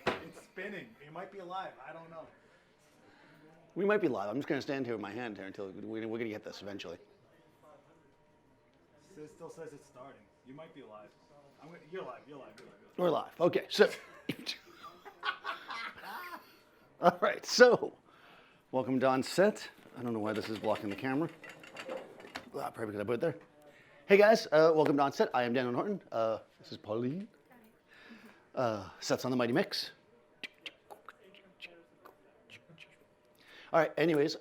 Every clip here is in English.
It's spinning. It might be alive. I don't know. We might be live. I'm just going to stand here with my hand here until we're going to get this eventually. It still says it's starting. You might be live. You're live. You're live. We're live. Okay, so. All right, so welcome to OnSet. I don't know why this is blocking the camera. Probably because I put it there. Hey guys, welcome to OnSet. I am Daniel Norton. This is Pauline. Sets on the Mighty Mix. All right, anyways,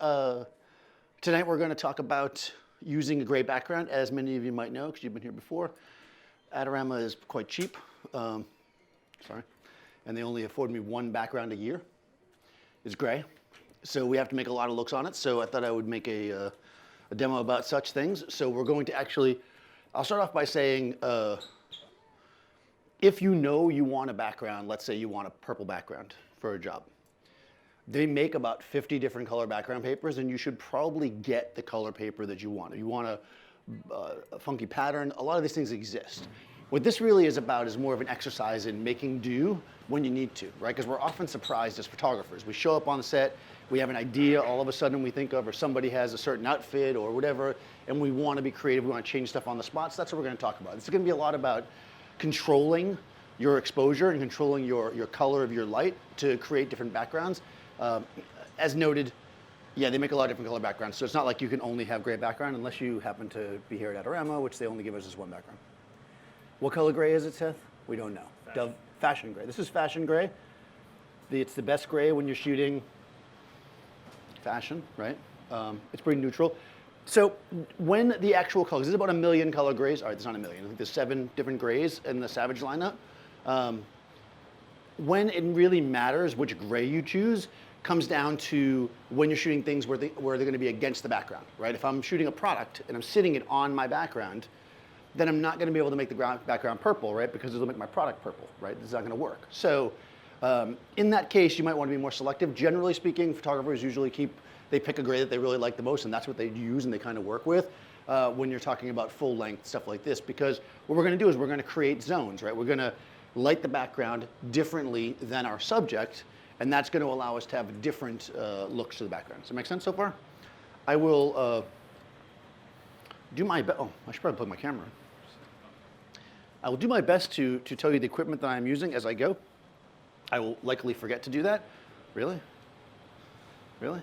tonight we're going to talk about using a gray background. As many of you might know, because you've been here before, Adorama is quite cheap. And they only afford me one background a year. It's gray. So we have to make a lot of looks on it. So I thought I would make a demo about such things. So we're going to actually, I'll start off by saying, if you know you want a background, let's say you want a purple background for a job. They make about 50 different color background papers, and you should probably get the color paper that you want. If you want a funky pattern, a lot of these things exist. What this really is about is more of an exercise in making do when you need to, right? Because we're often surprised as photographers. We show up on the set, we have an idea all of a sudden we think of, or somebody has a certain outfit or whatever, and we want to be creative, we want to change stuff on the spot. So that's what we're going to talk about. It's going to be a lot about controlling your exposure and controlling your color of your light to create different backgrounds. As noted, yeah, they make a lot of different color backgrounds, so it's not like you can only have gray background unless you happen to be here at Adorama, which they only give us this one background. What color gray is it, Seth? We don't know. Fashion gray. This is fashion gray. It's the best gray when you're shooting fashion, right? It's pretty neutral. So when the actual colors, there's about 1 million color grays. All right, there's not 1 million. I think there's 7 different grays in the Savage lineup. When it really matters which gray you choose comes down to when you're shooting things where they're going to be against the background, right? If I'm shooting a product and I'm sitting it on my background, then I'm not going to be able to make the background purple, right? Because it'll make my product purple, right? This is not going to work. So in that case, you might want to be more selective. Generally speaking, photographers usually pick a gray that they really like the most, and that's what they use and they kind of work with when you're talking about full length stuff like this. Because what we're going to do is we're going to create zones, right? We're going to light the background differently than our subject, and that's going to allow us to have different looks to the background. Does that make sense so far? I will do my best. Oh, I should probably plug my camera. I will do my best to tell you the equipment that I'm using as I go. I will likely forget to do that. Really? Really?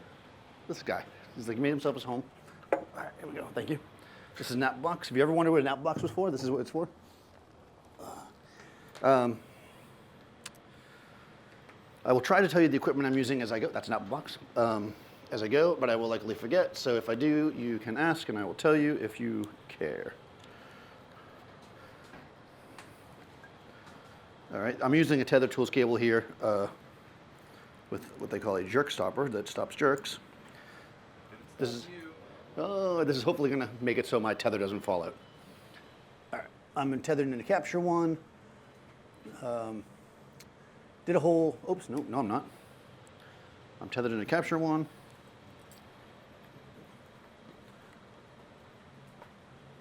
This guy. He's like, he made himself his home. All right, here we go. Thank you. This is a nap box. If you ever wondered what a nap box was for, this is what it's for. I will try to tell you the equipment I'm using as I go. That's an nap box. As I go, but I will likely forget. So if I do, you can ask, and I will tell you if you care. All right, I'm using a Tether Tools cable here with what they call a jerk stopper that stops jerks. This is hopefully going to make it so my tether doesn't fall out. All right, I'm tethered in a capture one. Did a whole, oops, no, I'm not. I'm tethered in a capture one.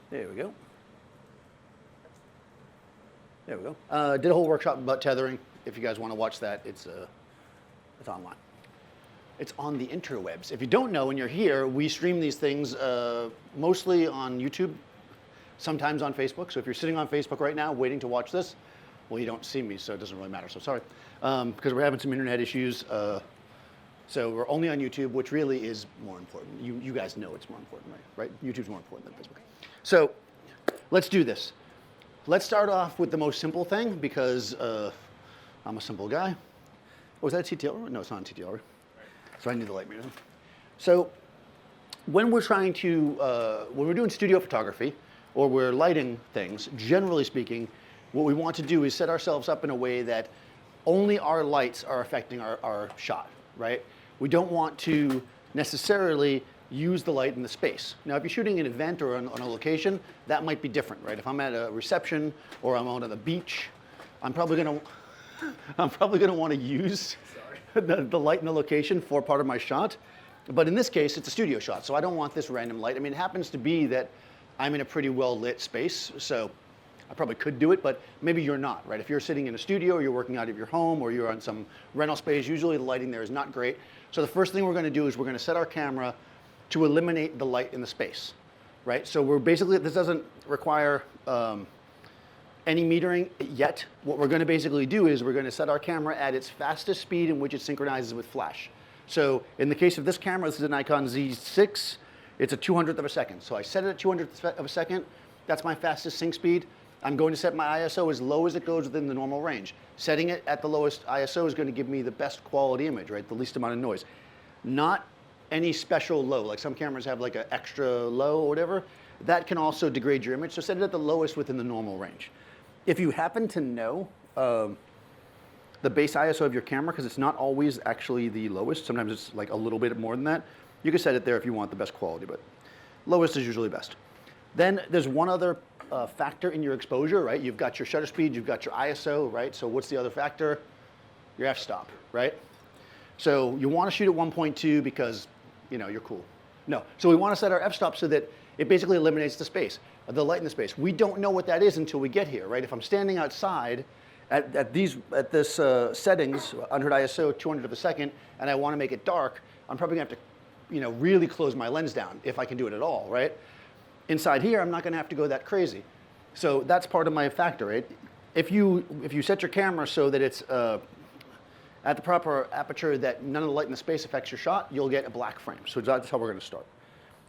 There we go. There we go. Did a whole workshop about tethering. If you guys want to watch that, it's online. It's on the interwebs. If you don't know and you're here, we stream these things mostly on YouTube, sometimes on Facebook. So if you're sitting on Facebook right now waiting to watch this, well, you don't see me, so it doesn't really matter. So sorry, because we're having some internet issues. So we're only on YouTube, which really is more important. You guys know it's more important, right? YouTube's more important than Facebook. So let's do this. Let's start off with the most simple thing because I'm a simple guy. Oh, is that a TTL? No, it's not a TTL. So I need the light meter. So when we're trying to, when we're doing studio photography or we're lighting things, generally speaking, what we want to do is set ourselves up in a way that only our lights are affecting our shot, right? We don't want to necessarily use the light in the space. Now, if you're shooting an event or on a location, that might be different, right? If I'm at a reception or I'm out on the beach, I'm probably going to want to use the light in the location for part of my shot. But in this case, it's a studio shot, so I don't want this random light. I mean, it happens to be that I'm in a pretty well lit space, so I probably could do it, but maybe you're not, right? If you're sitting in a studio or you're working out of your home or you're on some rental space, usually the lighting there is not great. So the first thing we're gonna do is we're gonna set our camera to eliminate the light in the space, right? So we're basically, this doesn't require any metering yet. What we're gonna basically do is we're gonna set our camera at its fastest speed in which it synchronizes with flash. So in the case of this camera, this is a Nikon Z6, it's a 200th of a second. So I set it at 200th of a second, that's my fastest sync speed. I'm going to set my ISO as low as it goes within the normal range. Setting it at the lowest ISO is going to give me the best quality image, right? The least amount of noise. Not any special low, like some cameras have like an extra low or whatever. That can also degrade your image, so set it at the lowest within the normal range. If you happen to know the base ISO of your camera, because it's not always actually the lowest, sometimes it's like a little bit more than that, you can set it there if you want the best quality, but lowest is usually best. Then there's one other factor in your exposure, right? You've got your shutter speed, you've got your ISO, right? So what's the other factor? Your f-stop, right? So you want to shoot at 1.2 because, you know, you're cool. No, so we want to set our f-stop so that it basically eliminates the space, the light in the space. We don't know what that is until we get here, right? If I'm standing outside at this settings, 100 ISO, 200 of a second, and I want to make it dark, I'm probably going to have to, you know, really close my lens down if I can do it at all, right? Inside here, I'm not going to have to go that crazy. So that's part of my factor, right? If you set your camera so that it's at the proper aperture that none of the light in the space affects your shot, you'll get a black frame. So that's how we're going to start.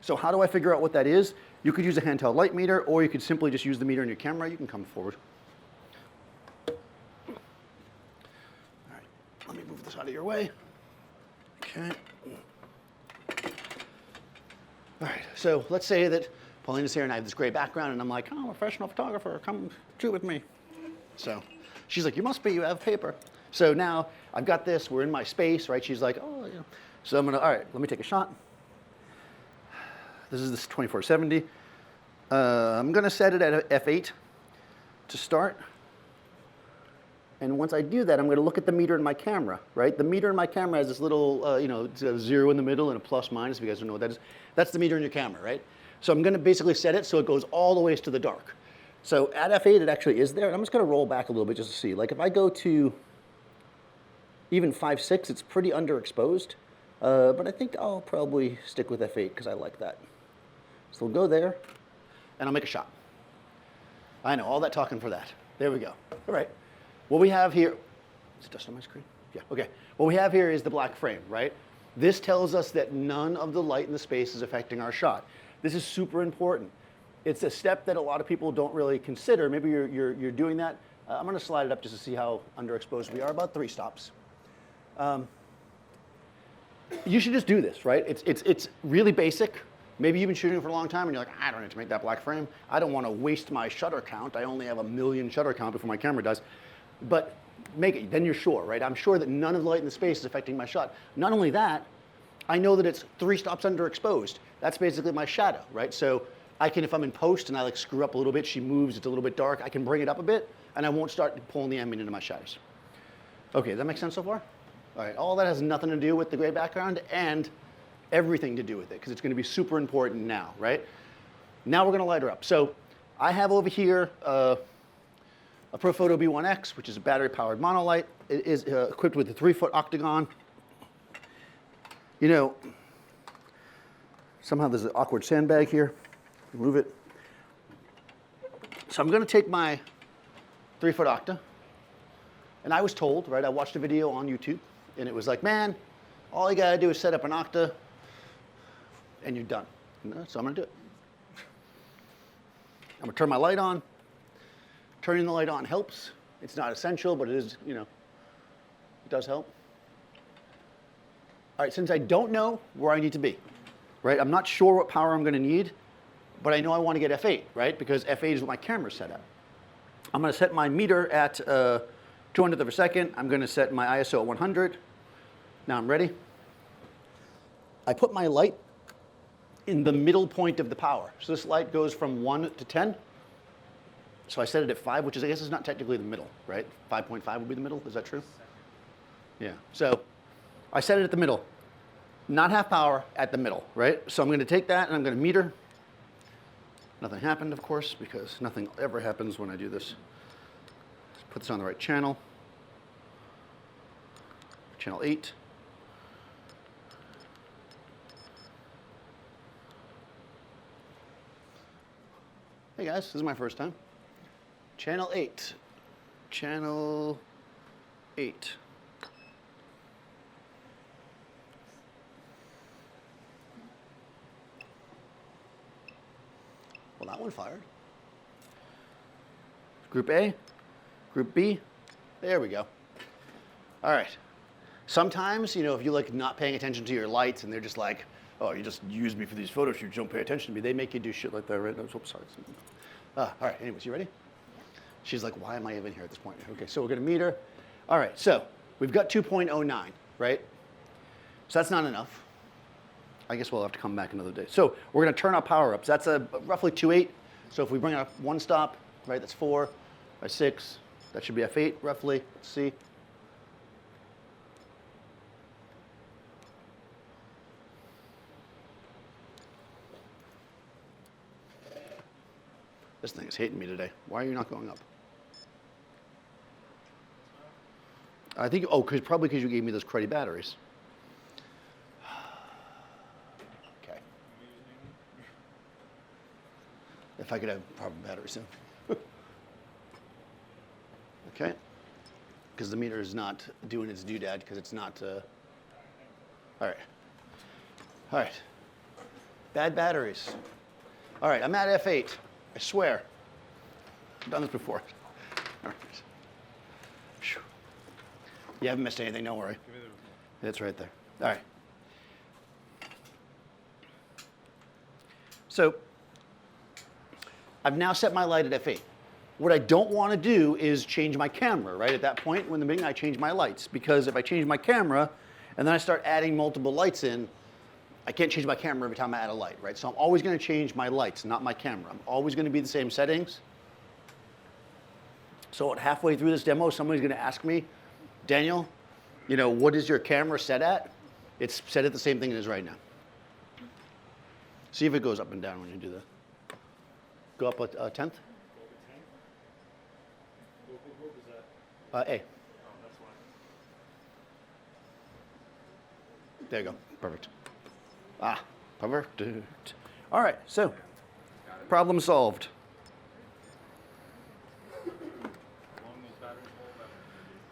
So how do I figure out what that is? You could use a handheld light meter, or you could simply just use the meter in your camera. You can come forward. All right, let me move this out of your way. Okay. All right, so let's say that Paulina's here and I have this gray background and I'm like, oh, I'm a professional photographer, come shoot with me. So she's like, you must be, you have paper. So now I've got this, we're in my space, right? She's like, oh, yeah. So I'm gonna, all right, let me take a shot. This is this 2470. I'm gonna set it at f8 to start. And once I do that, I'm gonna look at the meter in my camera, right? The meter in my camera has this little, you know, it's a 0 in the middle and a plus minus, if you guys don't know what that is. That's the meter in your camera, right? So I'm gonna basically set it so it goes all the way to the dark. So at f8, it actually is there, and I'm just gonna roll back a little bit just to see. Like if I go to even 5.6, it's pretty underexposed, but I think I'll probably stick with f8 because I like that. So we'll go there, and I'll make a shot. I know, all that talking for that. There we go. All right. What we have here, is it dust on my screen? Yeah, okay. What we have here is the black frame, right? This tells us that none of the light in the space is affecting our shot. This is super important. It's a step that a lot of people don't really consider. Maybe you're doing that. I'm gonna slide it up just to see how underexposed we are, about 3 stops. You should just do this, right? It's really basic. Maybe you've been shooting for a long time and you're like, I don't need to make that black frame. I don't want to waste my shutter count. I only have 1 million shutter count before my camera does. But make it, then you're sure, right? I'm sure that none of the light in the space is affecting my shot. Not only that, I know that it's 3 stops underexposed. That's basically my shadow, right? So I can, if I'm in post and I like screw up a little bit, she moves, it's a little bit dark, I can bring it up a bit and I won't start pulling the ambient into my shadows. Okay, does that make sense so far? All right, all that has nothing to do with the gray background and everything to do with it because it's going to be super important now, right? Now we're going to light her up. So I have over here a Profoto B1X, which is a battery-powered monolight. It is equipped with a 3-foot octagon. You know, somehow there's an awkward sandbag here. Move it. So I'm going to take my 3-foot octa. And I was told, right, I watched a video on YouTube, and it was like, man, all you got to do is set up an octa, and you're done. So I'm going to do it. I'm going to turn my light on. Turning the light on helps. It's not essential, but it is, you know, it does help. All right, since I don't know where I need to be, right, I'm not sure what power I'm going to need, but I know I want to get f8, right, because f8 is what my camera's set at. I'm going to set my meter at 200th of a second. I'm going to set my ISO at 100. Now I'm ready. I put my light in the middle point of the power. So this light goes from 1 to 10. So I set it at 5, which is, I guess, is not technically the middle, right? 5.5 would be the middle. Is that true? Yeah. So I set it at the middle. Not half power, at the middle, right? So I'm going to take that and I'm going to meter. Nothing happened, of course, because nothing ever happens when I do this. Let's put this on the right channel. Channel 8. Hey guys, this is my first time. Channel 8. Channel 8. Well, that one fired. Group A, Group B. There we go. All right. Sometimes, you know, if you like not paying attention to your lights and they're just like, oh, you just use me for these photo shoots, you don't pay attention to me. They make you do shit like that, right? Oh, sorry. All right, anyways, you ready? She's like, why am I even here at this point? Okay, so we're gonna meet her. All right, so we've got 2.09, right? So that's not enough. I guess we'll have to come back another day. So we're gonna turn our power up. So that's a roughly 2.8. So if we bring it up one stop, right, that's 4 by 6. That should be F8 roughly. Let's see. This thing is hating me today. Why are you not going up? I think, oh, probably because you gave me those cruddy batteries. Okay. If I could have proper batteries soon. Okay. Because the meter is not doing its doodad because it's not, all right. All right. Bad batteries. All right, I'm at F8. I swear. I've done this before. All right. Whew. You haven't missed anything, don't worry. It's right there. All right. So I've now set my light at F8. What I don't want to do is change my camera, right? At that point, when the beginning, I change my lights. Because if I change my camera and then I start adding multiple lights in, I can't change my camera every time I add a light, right? So I'm always going to change my lights, not my camera. I'm always going to be the same settings. So at halfway through this demo, somebody's going to ask me, Daniel, you know, what is your camera set at? It's set at the same thing it is right now. See if it goes up and down when you do that. Go up a tenth. A. Oh, that's why. There you go. Perfect. Ah, perfect. All right, so problem solved.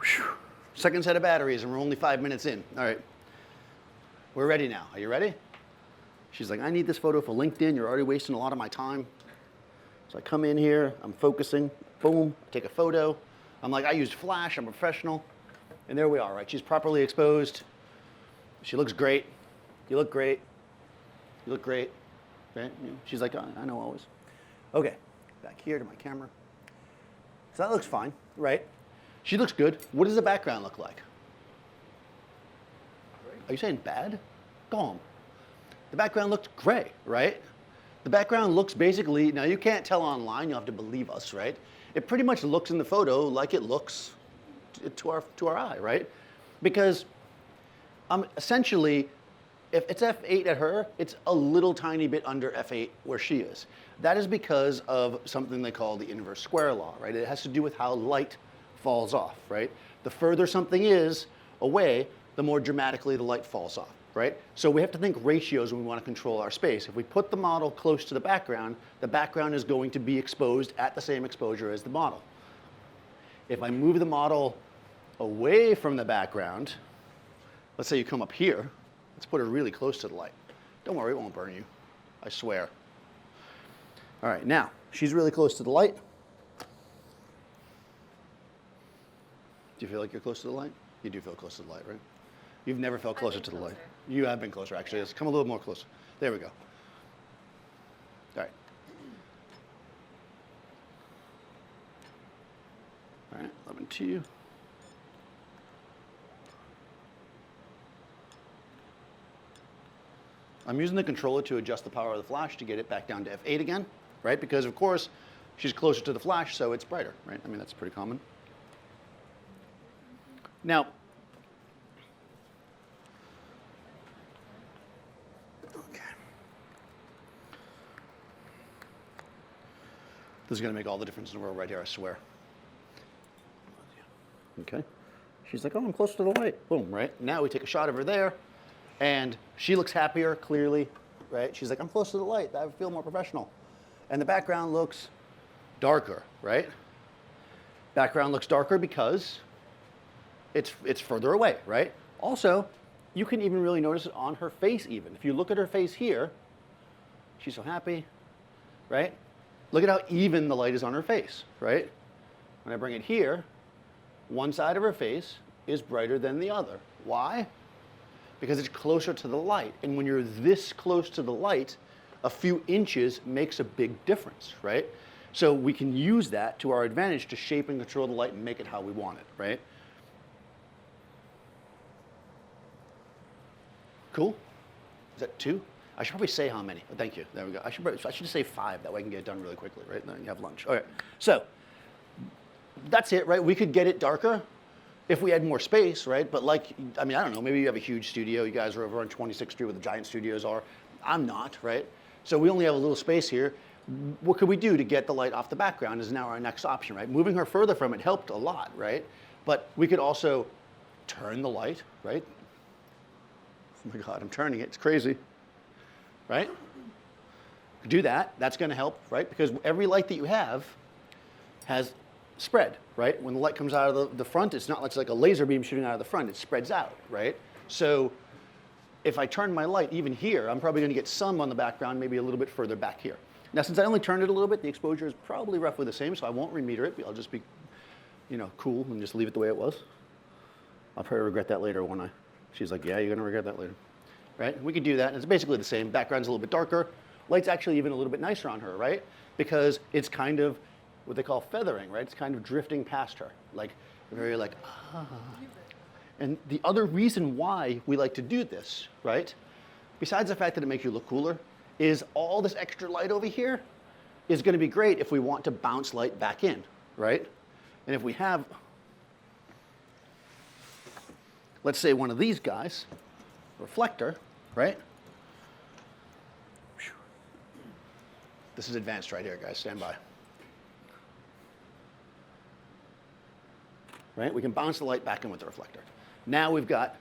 Whew. Second set of batteries, and we're only 5 minutes in. All right, we're ready now. Are you ready? She's like, I need this photo for LinkedIn. You're already wasting a lot of my time. So I come in here, I'm focusing, boom, take a photo. I'm like, I used flash, I'm a professional. And there we are, right? She's properly exposed. She looks great. You look great. You look great. Right? You know, she's like, I know always. Okay, back here to my camera. So that looks fine, right? She looks good. What does the background look like? Are you saying bad? Calm. The background looks gray, right? The background looks basically, now you can't tell online, you'll have to believe us, right? It pretty much looks in the photo like it looks to our eye, right? Because essentially, if it's F8 at her, it's a little tiny bit under F8 where she is. That is because of something they call the inverse square law, right? It has to do with how light falls off, right? The further something is away, the more dramatically the light falls off, right? So we have to think ratios when we want to control our space. If we put the model close to the background is going to be exposed at the same exposure as the model. If I move the model away from the background, let's say you come up here, let's put her really close to the light. Don't worry, it won't burn you, I swear. All right, now, she's really close to the light. Do you feel like you're close to the light? You do feel close to the light, right? You've never felt closer to the light. You have been closer, actually. Let's come a little more closer. There we go. All right. All right, 11-2. I'm using the controller to adjust the power of the flash to get it back down to F8 again, right? Because, of course, she's closer to the flash, so it's brighter, right? I mean, that's pretty common. Now, okay. This is going to make all the difference in the world right here, I swear. Okay. She's like, oh, I'm close to the light. Boom, right? Now we take a shot of her there, and she looks happier, clearly, right? She's like, I'm close to the light. I feel more professional. And the background looks darker, right? Background looks darker because it's further away, right? Also, you can even really notice it on her face even. If you look at her face here, she's so happy, right? Look at how even the light is on her face, right? When I bring it here, one side of her face is brighter than the other. Why? Because it's closer to the light. And when you're this close to the light, a few inches makes a big difference, right? So we can use that to our advantage to shape and control the light and make it how we want it, right? Cool? Is that 2? I should probably say how many. Oh, thank you. There we go. I should just say 5. That way I can get it done really quickly, right? And then you have lunch. All right. So that's it, right? We could get it darker if we had more space, right? But like, I mean, I don't know. Maybe you have a huge studio. You guys are over on 26th Street where the giant studios are. I'm not, right? So we only have a little space here. What could we do to get the light off the background is now our next option, right? Moving her further from it helped a lot, right? But we could also turn the light, right? Oh my God, I'm turning it. It's crazy, right? Do that. That's going to help, right? Because every light that you have has spread, right? When the light comes out of the front, it's not like a laser beam shooting out of the front. It spreads out, right? So if I turn my light even here, I'm probably going to get some on the background, maybe a little bit further back here. Now, since I only turned it a little bit, the exposure is probably roughly the same, so I won't remeter it. I'll just be, cool and just leave it the way it was. I'll probably regret that later, won't I? She's like, yeah, you're going to regret that later, right? We could do that, and it's basically the same. Background's a little bit darker. Light's actually even a little bit nicer on her, right? Because it's kind of what they call feathering, right? It's kind of drifting past her, like very like, ah. And the other reason why we like to do this, right, besides the fact that it makes you look cooler, is all this extra light over here is going to be great if we want to bounce light back in, right? And if we have, let's say one of these guys, reflector, right? This is advanced right here, guys. Stand by. Right? We can bounce the light back in with the reflector. Now we've got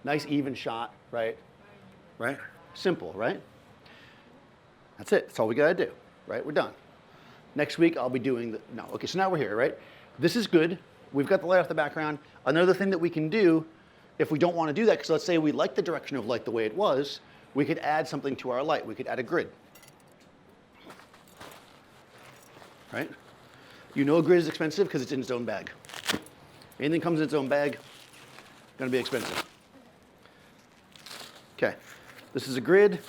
nice even shot, right? Right? Simple, right? That's it. That's all we got to do, right? We're done. Next week, I'll be doing the, no. Okay, so now we're here, right? This is good. We've got the light off the background. Another thing that we can do, if we don't want to do that, because let's say we like the direction of light the way it was, we could add something to our light. We could add a grid. Right? You know a grid is expensive because it's in its own bag. Anything comes in its own bag, going to be expensive. Okay, this is a grid,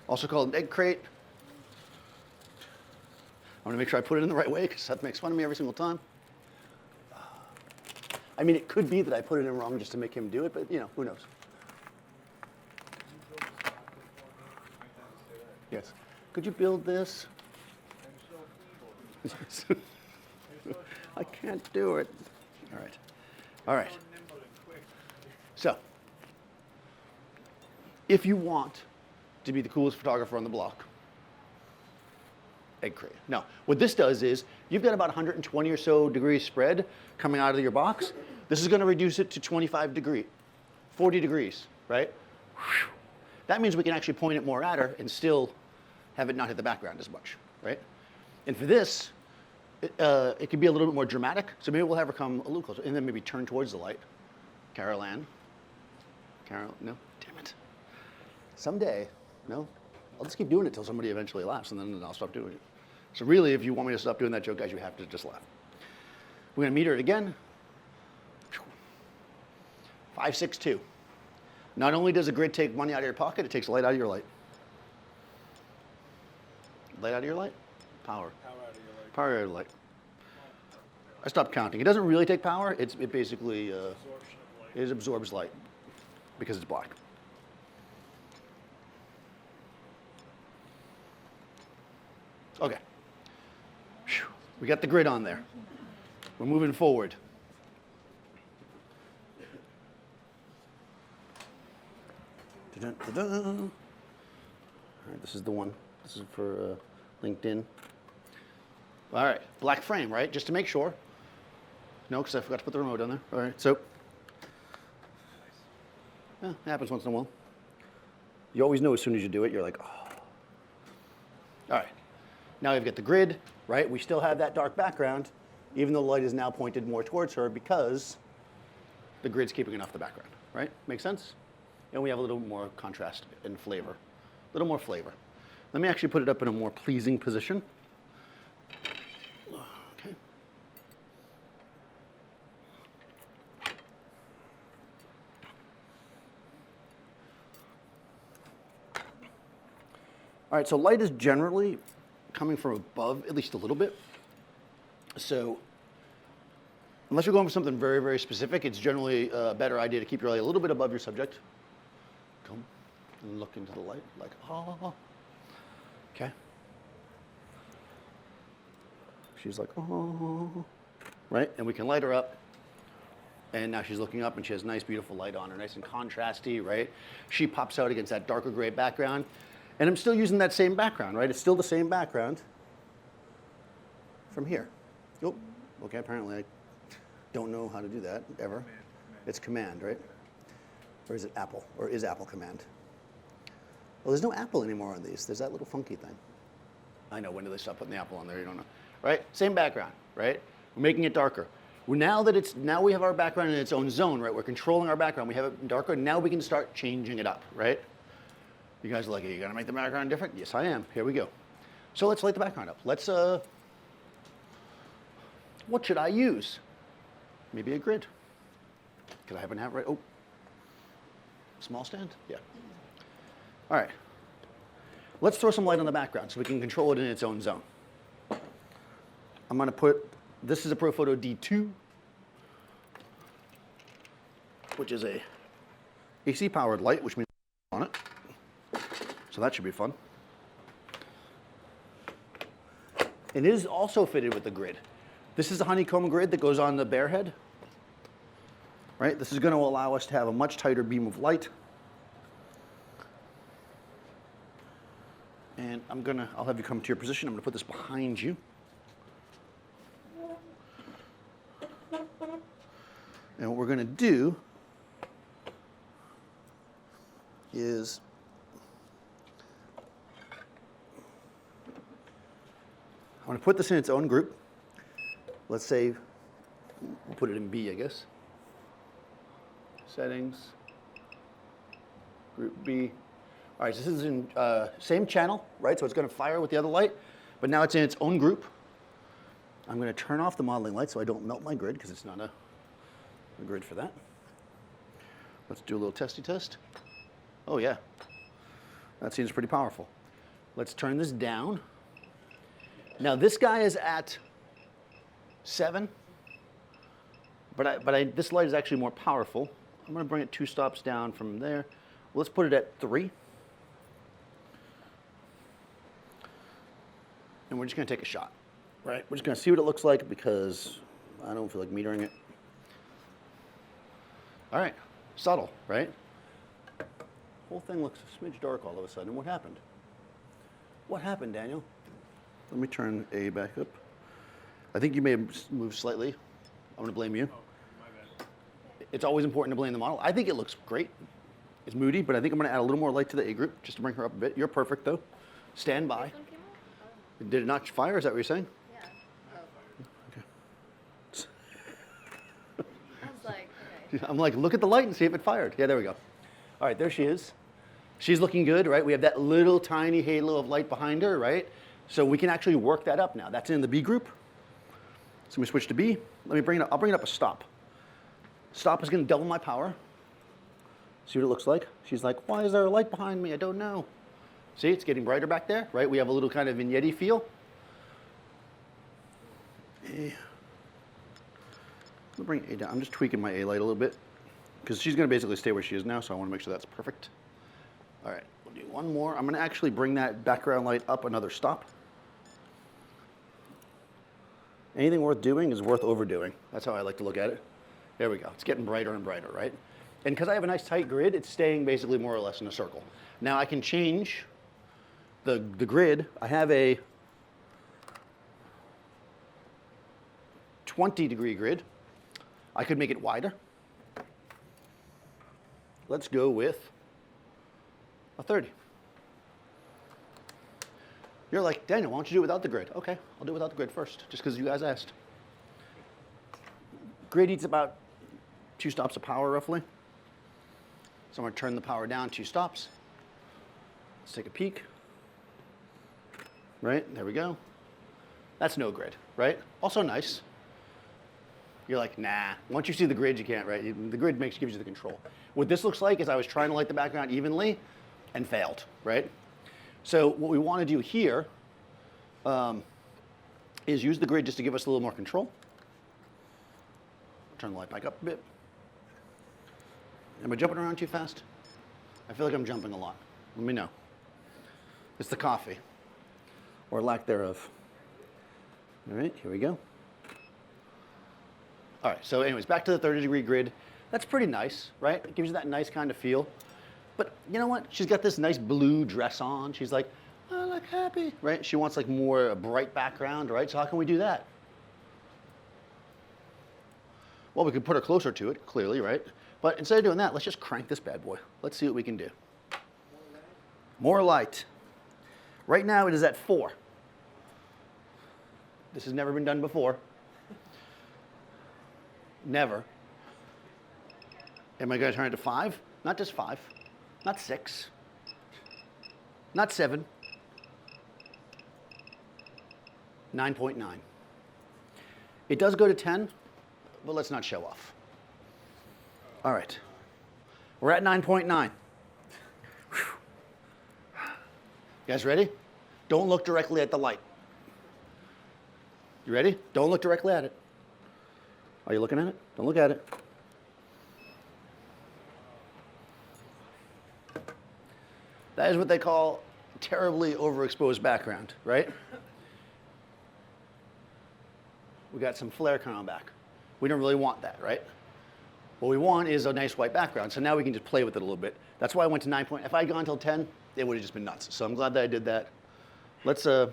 also called an egg crate. I want to make sure I put it in the right way because Seth makes fun of me every single time. I mean, it could be that I put it in wrong just to make him do it, but who knows? Yes. Could you build this? I can't do it. All right. All right. So, if you want to be the coolest photographer on the block, egg crate. Now, what this does is you've got about 120 or so degrees spread coming out of your box. This is going to reduce it to 25 degrees, 40 degrees, right? That means we can actually point it more at her and still have it not hit the background as much, right? And for this, it can be a little bit more dramatic. So maybe we'll have her come a little closer and then maybe turn towards the light. Carol Ann. Carol, no, damn it. Someday, no, I'll just keep doing it till somebody eventually laughs and then I'll stop doing it. So really, if you want me to stop doing that joke, guys, you have to just laugh. We're going to meter it again. 562. Not only does a grid take money out of your pocket, it takes light out of your light. Light out of your light? Power. Power out of your light. Power out of your light. I stopped counting. It doesn't really take power. It basically Absorption of light. it absorbs light because it's black. Okay. Whew. We got the grid on there. We're moving forward. Da-dun, da-dun. All right, this is the one. This is for LinkedIn. All right, black frame, right? Just to make sure. No, because I forgot to put the remote on there. All right, so. Yeah, it happens once in a while. You always know as soon as you do it, you're like, oh. All right, now you've got the grid, right? We still have that dark background, even though the light is now pointed more towards her because the grid's keeping it off the background, right? Make sense? And we have a little more contrast and flavor, a little more flavor. Let me actually put it up in a more pleasing position. Okay. All right, so light is generally coming from above, at least a little bit. So unless you're going for something very, very specific, it's generally a better idea to keep your light a little bit above your subject. Come and look into the light like, oh. Okay. She's like, oh. Right? And we can light her up. And now she's looking up and she has nice, beautiful light on her, nice and contrasty, right? She pops out against that darker gray background. And I'm still using that same background, right? It's still the same background from here. Oh, okay, apparently I don't know how to do that ever. Command. It's command, right? Or is it Apple? Or is Apple command? Well, there's no Apple anymore on these. There's that little funky thing. I know, when do they stop putting the Apple on there? You don't know. Right? Same background, right? We're making it darker. Now we have our background in its own zone, right? We're controlling our background. We have it darker. Now we can start changing it up, right? You guys are like, are you gonna make the background different? Yes, I am. Here we go. So let's light the background up. Let's, what should I use? Maybe a grid. Could I happen to have it right? Oh, small stand? Yeah. All right. Let's throw some light on the background so we can control it in its own zone. I'm gonna put, this is a ProPhoto D2, which is a AC powered light, which means on it. So that should be fun. It is also fitted with the grid. This is a honeycomb grid that goes on the bare head. Right? This is going to allow us to have a much tighter beam of light. And I'll have you come to your position. I'm going to put this behind you. And what we're going to do is I'm going to put this in its own group. Let's say we'll put it in B, I guess. Settings, group B. All right, so this is in same channel, right? So it's going to fire with the other light, but now it's in its own group. I'm going to turn off the modeling light so I don't melt my grid because it's not a grid for that. Let's do a little testy test. Oh yeah, that seems pretty powerful. Let's turn this down. Now this guy is at 7, but this light is actually more powerful. I'm going to bring it 2 stops down from there. Let's put it at 3. And we're just going to take a shot, right? We're just going to see what it looks like because I don't feel like metering it. All right, subtle, right? Whole thing looks a smidge dark all of a sudden. What happened? What happened, Daniel? Let me turn A back up. I think you may have moved slightly. I'm going to blame you. Oh, my bad. It's always important to blame the model. I think it looks great. It's moody, but I think I'm going to add a little more light to the A group just to bring her up a bit. You're perfect, though. Stand by. This one came off? Oh, Did it not fire? Is that what you're saying? yeah. Oh. Okay. I was like, okay. I'm like, look at the light and see if it fired. Yeah, there we go. All right, there she is. She's looking good, right? We have that little tiny halo of light behind her, right? So we can actually work that up now. That's in the B group. So we switch to B. Let me bring it up. I'll bring it up a stop. Stop is going to double my power. See what it looks like? She's like, why is there a light behind me? I don't know. See, it's getting brighter back there, right? We have a little kind of vignette-y feel. A. I'll bring A down. I'm just tweaking my A light a little bit because she's going to basically stay where she is now, so I want to make sure that's perfect. All right, we'll do one more. I'm going to actually bring that background light up another stop. Anything worth doing is worth overdoing. That's how I like to look at it. There we go. It's getting brighter and brighter, right? And because I have a nice tight grid, it's staying basically more or less in a circle. Now I can change the grid. I have a 20-degree grid. I could make it wider. Let's go with a 30. You're like, Daniel, why don't you do it without the grid? Okay, I'll do it without the grid first, just because you guys asked. Grid eats about 2 stops of power, roughly. So I'm going to turn the power down 2 stops. Let's take a peek. Right, there we go. That's no grid, right? Also nice. You're like, nah. Once you see the grid, you can't, right? The grid gives you the control. What this looks like is I was trying to light the background evenly and failed, right? So what we want to do here is use the grid just to give us a little more control. Turn the light back up a bit. Am I jumping around too fast? I feel like I'm jumping a lot. Let me know. It's the coffee, or lack thereof. All right, here we go. All right, so anyways, back to the 30-degree grid. That's pretty nice, right? It gives you that nice kind of feel. But you know what? She's got this nice blue dress on. She's like, I look happy, right? She wants like more a bright background, right? So how can we do that? Well, we could put her closer to it, clearly, right? But instead of doing that, let's just crank this bad boy. Let's see what we can do. More light. Right now it is at 4. This has never been done before. Never. Am I going to turn it to 5? Not just 5. Not 6. Not 7. 9.9. It does go to 10, but let's not show off. All right. We're at 9.9. You guys ready? Don't look directly at the light. You ready? Don't look directly at it. Are you looking at it? Don't look at it. That is what they call terribly overexposed background, right? We got some flare coming on back. We don't really want that, right? What we want is a nice white background. So now we can just play with it a little bit. That's why I went to 9 point. If I had gone until 10, it would have just been nuts. So I'm glad that I did that. Let's, all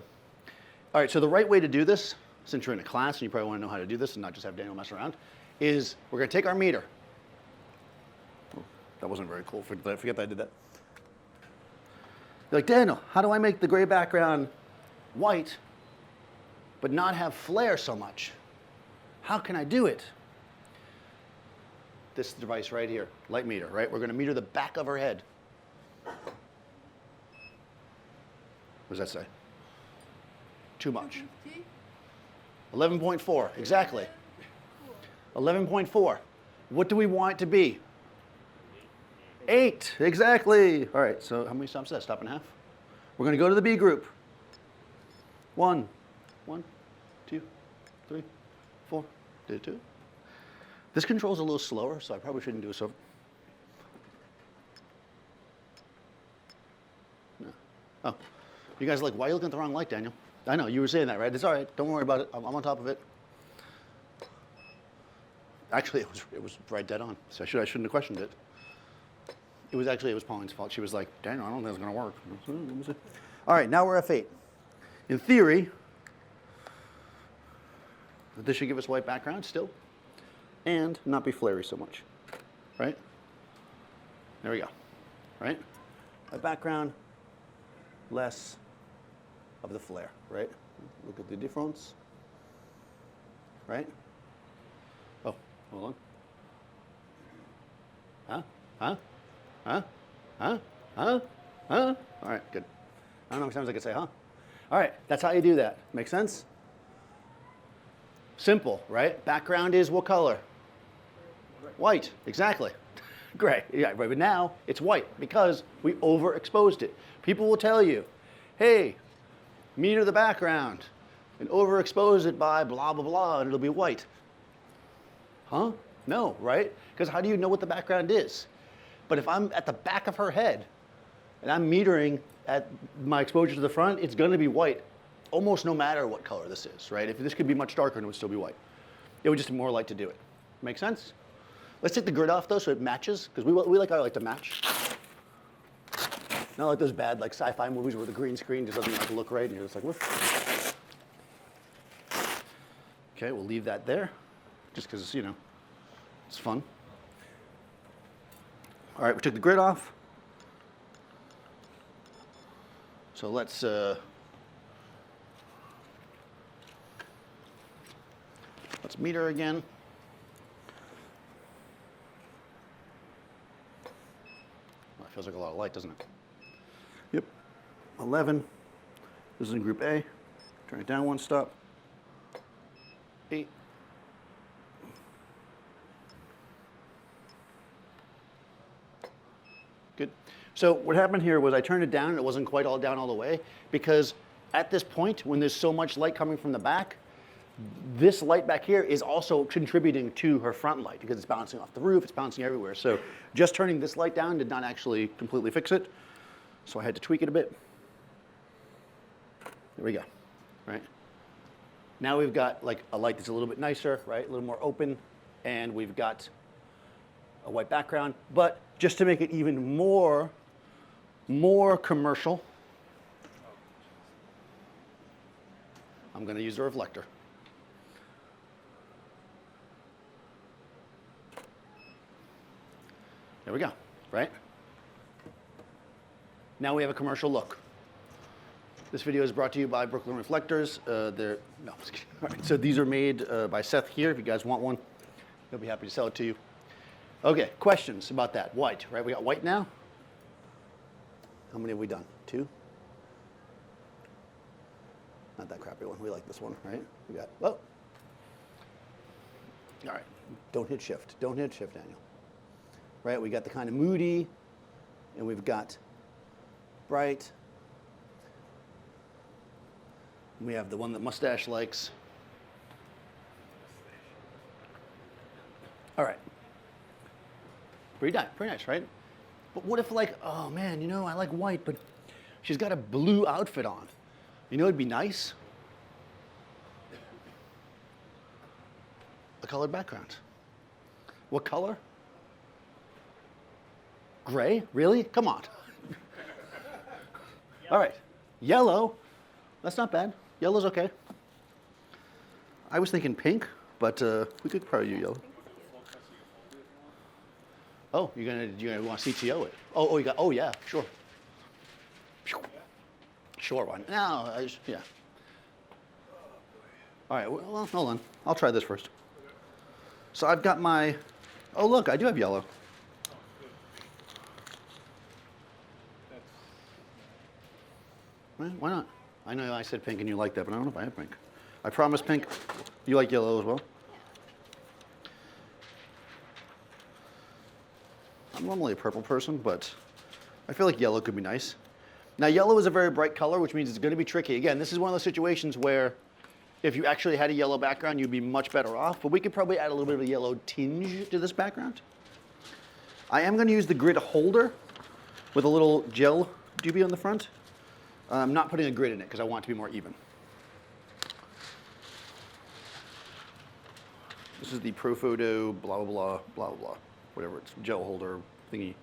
right, so the right way to do this, since you're in a class and you probably want to know how to do this and not just have Daniel mess around, is we're going to take our meter. Oh, that wasn't very cool. Forget that I did that. You're like, Daniel, how do I make the gray background white but not have flare so much? How can I do it? This device right here, light meter, right? We're going to meter the back of her head. What does that say? Too much. 11.4, exactly. 11.4. What do we want it to be? 8, exactly. All right, so how many stops is that? Stop and a half. We're going to go to the B group. 1, 2, 3, 4. Did it 2? This control's a little slower, so I probably shouldn't do it so. No. Oh, you guys are like, why are you looking at the wrong light, Daniel? I know, you were saying that, right? It's all right. Don't worry about it. I'm on top of it. Actually, it was right dead on, so I shouldn't have questioned it. It was Pauline's fault. She was like, Daniel, I don't think it's going to work. All right, now we're F8. In theory, this should give us white background still, and not be flary so much, right? There we go, right? White background, less of the flare, right? Look at the difference, right? Oh, hold on. Huh? Huh? Huh? Huh? Huh? Huh? All right, good. I don't know how many times I could say huh. All right, that's how you do that. Make sense? Simple, right? Background is what color? White, exactly. Gray, yeah, right, but now it's white because we overexposed it. People will tell you, hey, meter the background and overexpose it by blah, blah, blah, and it'll be white. Huh? No, right? Because how do you know what the background is? But if I'm at the back of her head and I'm metering at my exposure to the front, it's going to be white almost no matter what color this is, right? If this could be much darker and it would still be white. It would just be more light to do it. Make sense? Let's take the grid off though so it matches, because we like to match. Not like those bad like sci-fi movies where the green screen just doesn't like look right and you're just like, woof. Okay, we'll leave that there, just because, you know, it's fun. All right, we took the grid off. So let's meter again. Well, it feels like a lot of light, doesn't it? Yep. 11. This is in group A. Turn it down one stop. 8. Good. So what happened here was I turned it down and it wasn't quite all down all the way because at this point, when there's so much light coming from the back, this light back here is also contributing to her front light because it's bouncing off the roof, it's bouncing everywhere. So just turning this light down did not actually completely fix it. So I had to tweak it a bit. There we go, right? Now we've got like a light that's a little bit nicer, right? A little more open, and we've got a white background. But just to make it even more commercial, I'm going to use the reflector. There we go, right? Now we have a commercial look. This video is brought to you by Brooklyn Reflectors. No, I'm just kidding. All right, so these are made by Seth here. If you guys want one, he'll be happy to sell it to you. Okay, questions about that? White, right? We got white now. How many have we done? 2? Not that crappy one. We like this one, right? We got, oh. All right, don't hit shift. Don't hit shift, Daniel. Right, we got the kind of moody, and we've got bright. We have the one that Mustache likes. All right. Pretty nice, right? But what if like, oh man, you know, I like white, but she's got a blue outfit on. You know, it'd be nice. A colored background. What color? Gray? Really? Come on. All right. Yellow. That's not bad. Yellow's okay. I was thinking pink, but we could probably do yellow. Oh, you're gonna want to CTO it? Oh, you got. Oh, yeah, sure. Sure one. No, yeah. All right. Well, hold on. I'll try this first. So I've got my. Oh, look, I do have yellow. Well, why not? I know I said pink and you like that, but I don't know if I have pink. I promise pink. You like yellow as well? I'm normally a purple person, but I feel like yellow could be nice. Now, yellow is a very bright color, which means it's going to be tricky. Again, this is one of those situations where if you actually had a yellow background, you'd be much better off, but we could probably add a little bit of a yellow tinge to this background. I am going to use the grid holder with a little gel doobie on the front. I'm not putting a grid in it because I want it to be more even. This is the Profoto blah, blah, blah, blah, blah, whatever it's, gel holder thingy,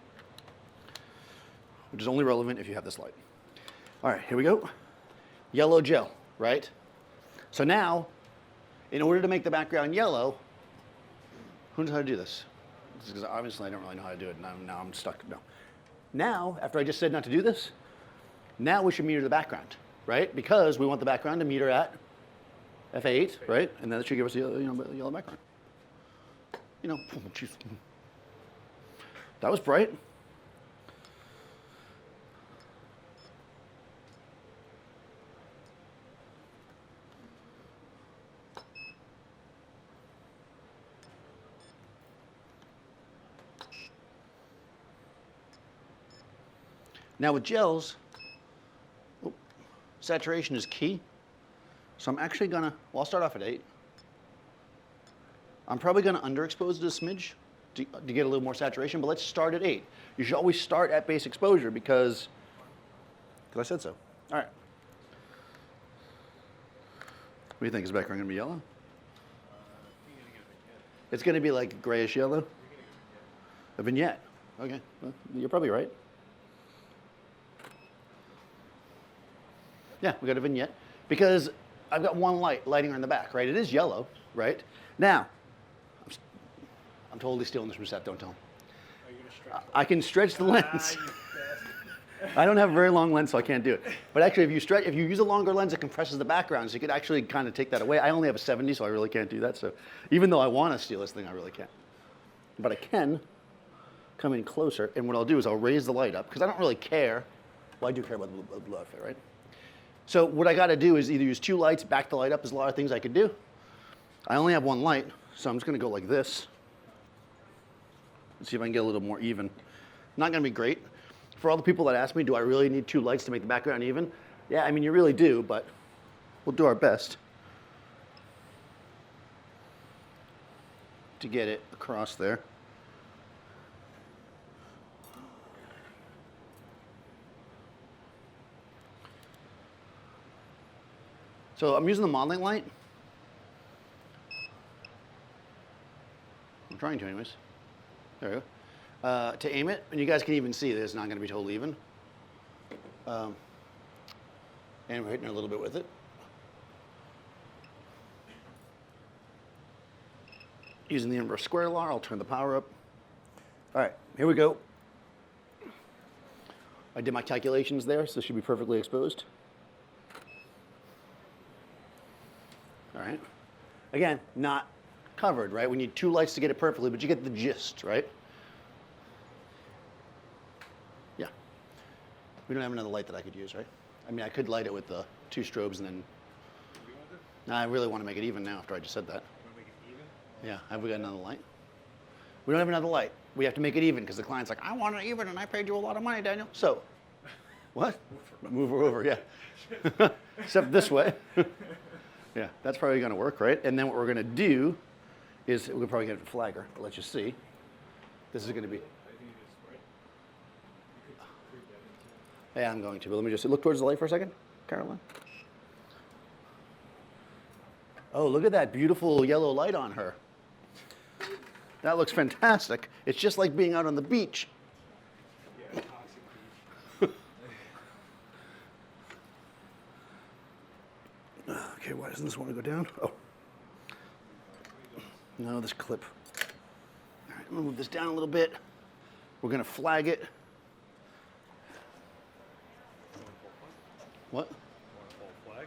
which is only relevant if you have this light. All right, here we go. Yellow gel, right? So now, in order to make the background yellow, who knows how to do this? Because obviously I don't really know how to do it, and now I'm stuck. No. Now, after I just said not to do this, now we should meter the background, right? Because we want the background to meter at F8, right? And then it should give us the yellow background. You know, geez. That was bright. Now with gels, saturation is key. So I'm actually gonna, well, I'll start off at 8. I'm probably gonna underexpose it a smidge to get a little more saturation, but let's start at 8. You should always start at base exposure because I said so. All right. What do you think? Is the background gonna be yellow? It's gonna be like grayish yellow? A vignette. Okay, well, you're probably right. Yeah, we got a vignette because I've got one lighting on the back, right? It is yellow, right? Now, I'm totally stealing this from Seth, don't tell him. Are you gonna stretch? I can stretch the lens. You bastard. I don't have a very long lens, so I can't do it. But actually, if you use a longer lens, it compresses the background, so you could actually kind of take that away. I only have a 70, so I really can't do that. So even though I want to steal this thing, I really can't. But I can come in closer, and what I'll do is I'll raise the light up, because I don't really care. Well, I do care about the blue outfit, right? So what I got to do is either use 2 lights, back the light up. There's a lot of things I could do. I only have 1 light, so I'm just going to go like this. Let's see if I can get a little more even. Not going to be great. For all the people that ask me, do I really need 2 lights to make the background even? Yeah, I mean, you really do, but we'll do our best to get it across there. So I'm using the modeling light. I'm trying to anyways. There we go. To aim it, and you guys can even see that it's not going to be totally even. And we're hitting it a little bit with it. Using the inverse square law, I'll turn the power up. All right, here we go. I did my calculations there, so it should be perfectly exposed. All right. Again, not covered, right? We need 2 lights to get it perfectly, but you get the gist, right? Yeah. We don't have another light that I could use, right? I mean, I could light it with the 2 strobes and then... You want to? Nah, I really want to make it even now after I just said that. You want to make it even? Yeah, have we got another light? We don't have another light. We have to make it even because the client's like, I want it even and I paid you a lot of money, Daniel. So, what? Move her over, yeah. Except this way. Yeah, that's probably going to work, right? And then what we're going to do is we'll probably get a flagger, but let's just see. This is going to be. I think it is, right? You could creep that into. Yeah, I'm going to, but let me just look towards the light for a second, Caroline. Oh, look at that beautiful yellow light on her. That looks fantastic. It's just like being out on the beach. Yeah, toxic beach. Okay, why doesn't this want to go down? Oh. No, this clip. All right, I'm gonna move this down a little bit. We're gonna flag it. What? Full flag?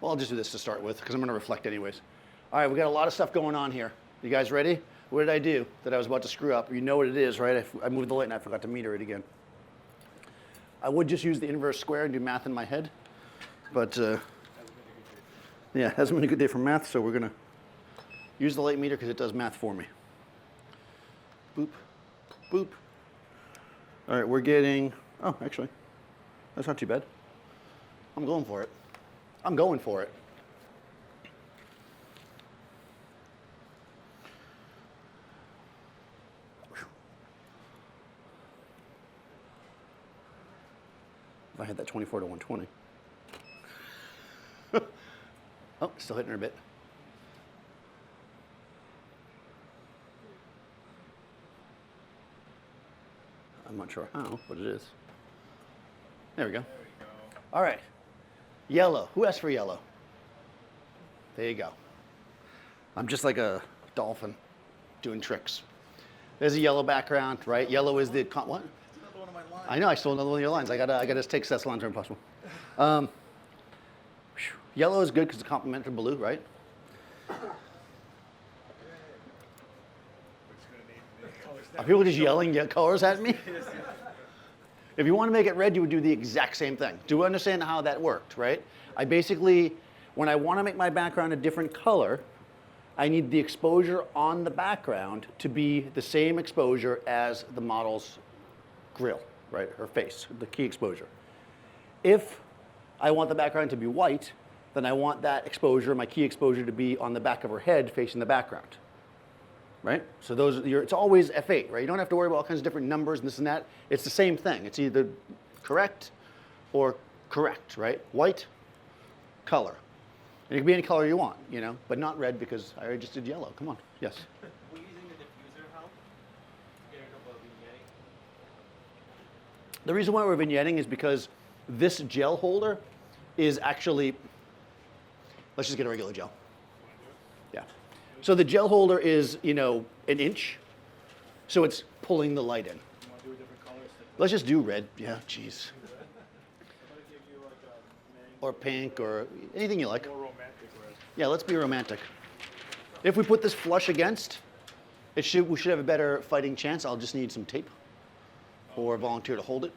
Well, I'll just do this to start with because I'm gonna reflect anyways. All right, we got a lot of stuff going on here. You guys ready? What did I do that I was about to screw up? You know what it is, right? I moved the light and I forgot to meter it again. I would just use the inverse square and do math in my head, but yeah, it hasn't been a good day for math, so we're gonna use the light meter because it does math for me. Boop, boop. All right, we're getting, oh, actually, that's not too bad. I'm going for it. I'm going for it. If I had that 24 to 120. Oh, still hitting her a bit. I'm not sure how, but it is. There we go. There we go. All right. Yellow. Who asked for yellow? There you go. I'm just like a dolphin doing tricks. There's a yellow background, right? Yellow is the, what? It's another one of my lines. I know, I stole another one of your lines. I gotta take Seth's lines where impossible. Yellow is good because it's complementary to blue, right? We're just gonna name the colors Are people just yelling colors at me? If you want to make it red, you would do the exact same thing. Do you understand how that worked, right? I basically, when I want to make my background a different color, I need the exposure on the background to be the same exposure as the model's grill, right? Her face, the key exposure. If I want the background to be white, then I want that exposure, my key exposure, to be on the back of her head facing the background, right? So it's always F8, right? You don't have to worry about all kinds of different numbers and this and that. It's the same thing. It's either correct or correct, right? White, color. And it can be any color you want, you know, but not red because I already just did yellow. Come on, yes. We're using the diffuser help to get a couple of vignetting. The reason why we're vignetting is because this gel holder is actually, let's just get a regular gel. So the gel holder is, you know, an inch. So it's pulling the light in. You want to do a different color? Let's just do red. Yeah, jeez. I'm gonna give you like a mango Or pink or anything you like. or romantic red. Yeah, let's be romantic. If we put this flush against, we should have a better fighting chance. I'll just need some tape or a volunteer to hold it.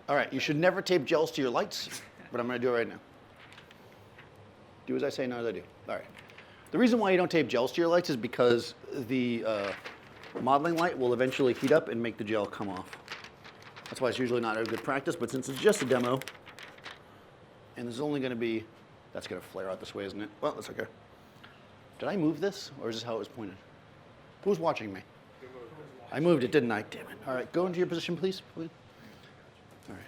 All right, you should never tape gels to your lights, but I'm going to do it right now. Do as I say, not as I do. All right. The reason why you don't tape gels to your lights is because the modeling light will eventually heat up and make the gel come off. That's why it's usually not a good practice, but since it's just a demo, and there's only going to be, that's going to flare out this way, isn't it? Well, that's okay. Did I move this, or is this how it was pointed? Who's watching me? I moved it, didn't I? Damn it. All right, go into your position, please. All right.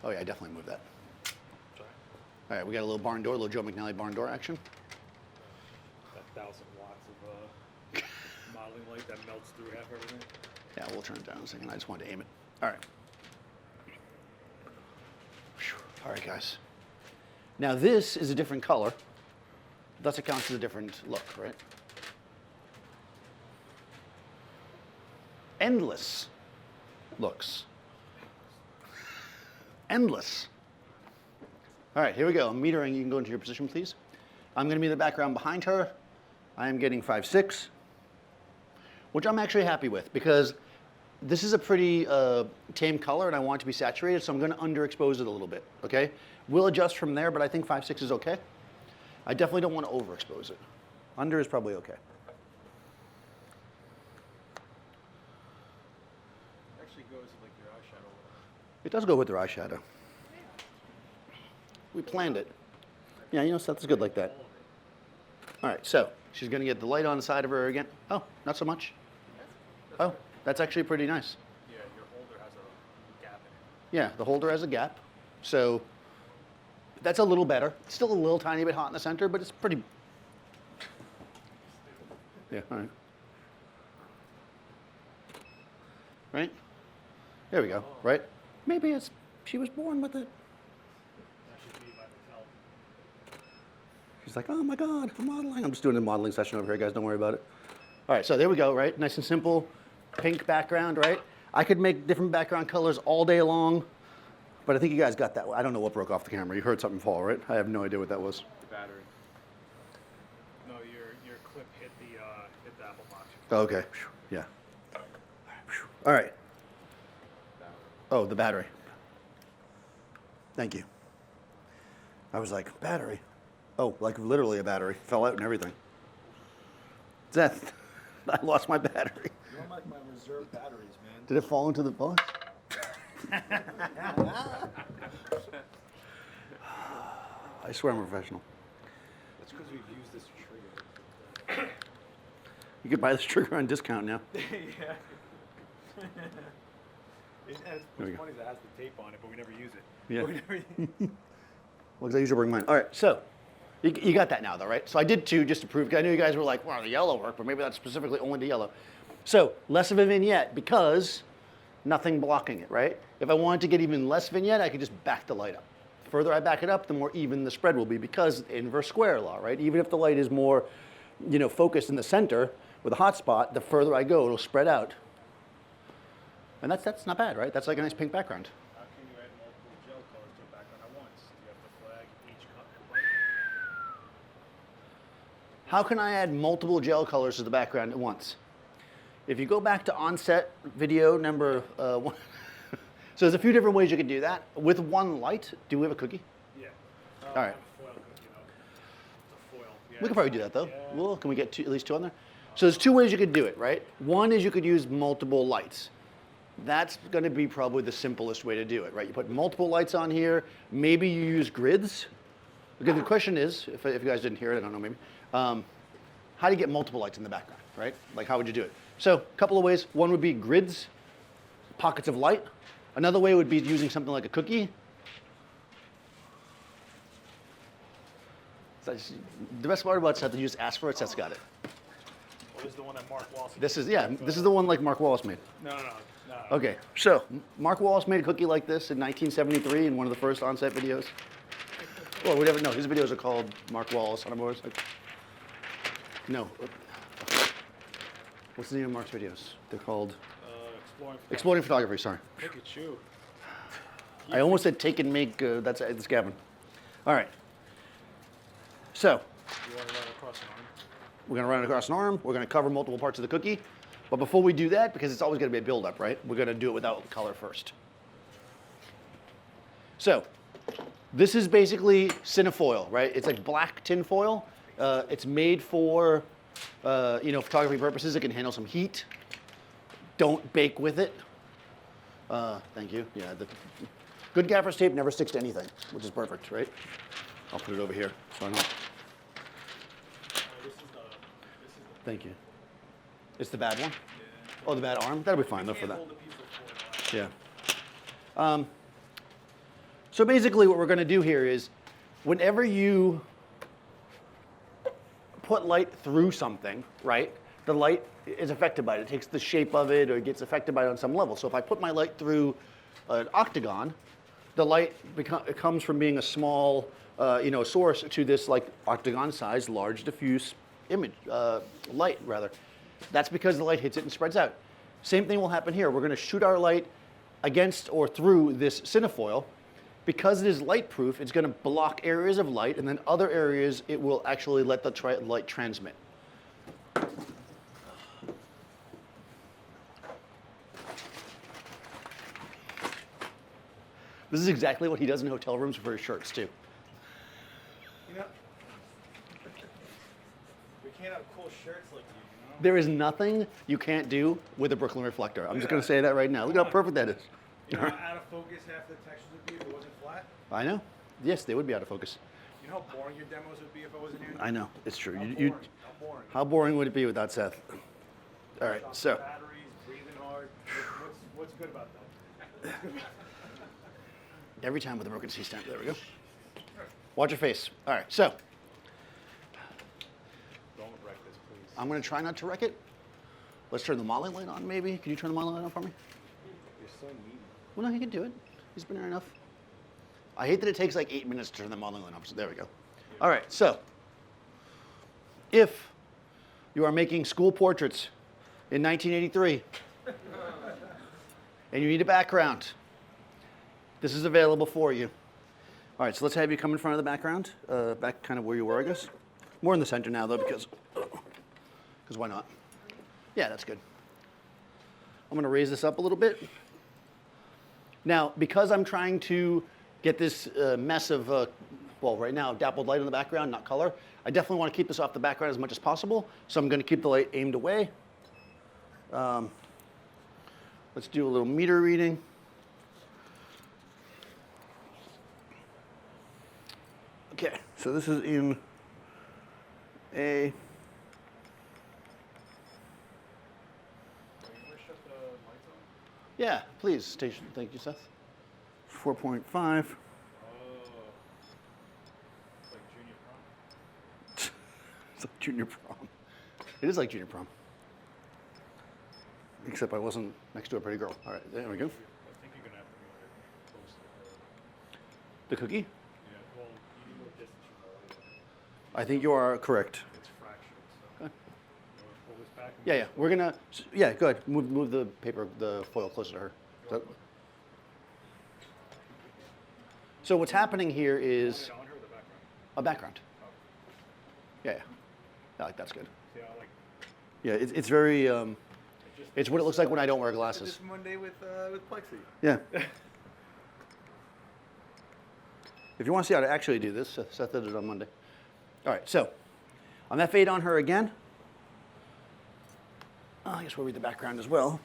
Oh, yeah, I definitely moved that. All right, we got a little barn door, a little Joe McNally barn door action. That 1,000 watts of modeling light that melts through half everything. Yeah, we'll turn it down in a second. I just wanted to aim it. All right. Whew. All right, guys. Now, this is a different color. Thus, it counts as a different look, right? Endless looks. Endless. All right, here we go. I'm metering. You can go into your position, please. I'm going to be in the background behind her. I am getting 5.6, which I'm actually happy with because this is a pretty tame color and I want it to be saturated, so I'm going to underexpose it a little bit, okay? We'll adjust from there, but I think 5.6 is okay. I definitely don't want to overexpose it. Under is probably okay. Actually goes like your eyeshadow. It does go with their eyeshadow. We planned it. Yeah, you know, stuff is good like that. All right, so she's going to get the light on the side of her again. Oh, not so much. Oh, that's actually pretty nice. Yeah, your holder has a gap in Yeah, the holder has a gap. So that's a little better. It's still a little tiny bit hot in the center, but it's pretty. Yeah, all right. Right? There we go, right? Maybe it's, she was born with it. That should be by the tell. She's like, oh my God, I'm modeling. I'm just doing a modeling session over here, guys. Don't worry about it. All right, so there we go, right? Nice and simple. Pink background, right? I could make different background colors all day long, but I think you guys got that. I don't know what broke off the camera. You heard something fall, right? I have no idea what that was. The battery. No, your clip hit the Apple Watch. Oh, okay, yeah. All right. Oh, the battery. Thank you. I was like, battery? Oh, like literally a battery. Fell out and everything. Death. I lost my battery. You're like my reserve batteries, man. Did it fall into the bus? I swear I'm a professional. That's because we've used this trigger. You could buy this trigger on discount now. Yeah. we What's go. funny is it has the tape on it, but we never use it. Yeah. We never, Well, 'cause I usually bring mine. All right, so you got that now, though, right? So I did two just to prove. I knew you guys were like, well, the yellow work, but maybe that's specifically only the yellow. So less of a vignette because nothing blocking it, right? If I wanted to get even less vignette, I could just back the light up. The further I back it up, the more even the spread will be because inverse square law, right? Even if the light is more, you know, focused in the center with a hot spot, the further I go, it'll spread out. And that's not bad, right? That's like a nice pink background. how can you add multiple gel colors to a background at once? Do you have to flag each color? How can I add multiple gel colors to the background at once? If you go back to OnSet video number one, so there's a few different ways you can do that. With one light, do we have a cookie? Yeah. All right. Foil cookie, It's a foil. Yeah, We could probably do that though. Yeah. Well, can we get at least two on there? So there's two ways you could do it, right? One is you could use multiple lights. That's going to be probably the simplest way to do it, right? You put multiple lights on here. Maybe you use grids. Because the question is, if you guys didn't hear it, I don't know, maybe, how do you get multiple lights in the background, right? Like, how would you do it? So a couple of ways. One would be grids, pockets of light. Another way would be using something like a cookie. So the best part about Seth, you just ask for it, Seth's got it. What is the one that Mark Wallace? This is the one like Mark Wallace made. No. Okay, so Mark Wallace made a cookie like this in 1973 in one of the first OnSet videos. Well, we never know. His videos are called Mark Wallace on a motorcycle. No. What's the name of Mark's videos? They're called Exploding Photography, sorry. Look at you. I almost said take and make, that's Gavin. All right. So, You want to run across an arm? we're gonna run it across an arm. We're gonna cover multiple parts of the cookie. But before we do that, because it's always gonna be a build-up, right? We're gonna do it without color first. So, this is basically cinefoil, right? It's like black tin foil. It's made for, photography purposes. It can handle some heat. Don't bake with it. Thank you. Yeah, the good gaffer's tape never sticks to anything, which is perfect, right? I'll put it over here so I know. This is the Thank you. It's the bad one? Yeah. Oh, the bad arm? That'll be fine though for that. hold a piece of foil. Yeah. So basically what we're going to do here is whenever you put light through something, right, the light is affected by it. It takes the shape of it or it gets affected by it on some level. So if I put my light through an octagon, the light it comes from being a small source to this like octagon-sized, large diffuse image, light rather. That's because the light hits it and spreads out. Same thing will happen here. We're going to shoot our light against or through this cinefoil. Because it is light-proof, it's going to block areas of light, and then other areas it will actually let the light transmit. This is exactly what he does in hotel rooms for his shirts, too. You know, we can't have cool shirts like you, There is nothing you can't do with a Brooklyn reflector. I'm just going to say that right now. Look how perfect that is. You know how out of focus half the textures would be if it wasn't flat? I know. Yes, they would be out of focus. You know how boring your demos would be if I wasn't here? I know. It's true. How You- boring. How boring. how boring would it be without Seth? All right, Shop so batteries, breathing hard. What's good about that? every time with a broken C-stamp. There we go. Watch your face. All right, so Don't wreck this, please. I'm going to try not to wreck it. Let's turn the modeling light on, maybe. Can you turn the modeling light on for me? You're so needy. Well, no, he can do it. He's been here enough. I hate that it takes like 8 minutes to turn the modeling light on. So there we go. All right, so if you are making school portraits in 1983 and you need a background, this is available for you. All right, so let's have you come in front of the background, back kind of where you were, I guess. More in the center now, though, because why not? Yeah, that's good. I'm going to raise this up a little bit. Now, because I'm trying to get this mess of, right now, dappled light in the background, not color, I definitely want to keep this off the background as much as possible, so I'm going to keep the light aimed away. Let's do a little meter reading. Okay, so this is in a... Are you going to shut the lights on? Yeah, please, station. Thank you, Seth. 4.5. Oh. It's like junior prom. It's like junior prom. It is like junior prom. Except I wasn't next to a pretty girl. All right, there we go. I think you're going to have to be close to The cookie? yeah, well, you need more distance from the light. I think you are correct. It's fractured, so. Okay. You want to pull this back? and Yeah, yeah. push We're gonna. Yeah, go ahead. Move the paper, the foil closer to her. So what's happening here is it on her or the background? a background. Oh. Yeah, yeah. Yeah, like that's good. See, I like Yeah, it's very. just It's what it looks like when I don't wear This glasses. Monday with Plexi. Yeah. If you want to see how to actually do this, Seth did it on Monday. All right, so I'm F8 on her again. I guess we'll read the background as well.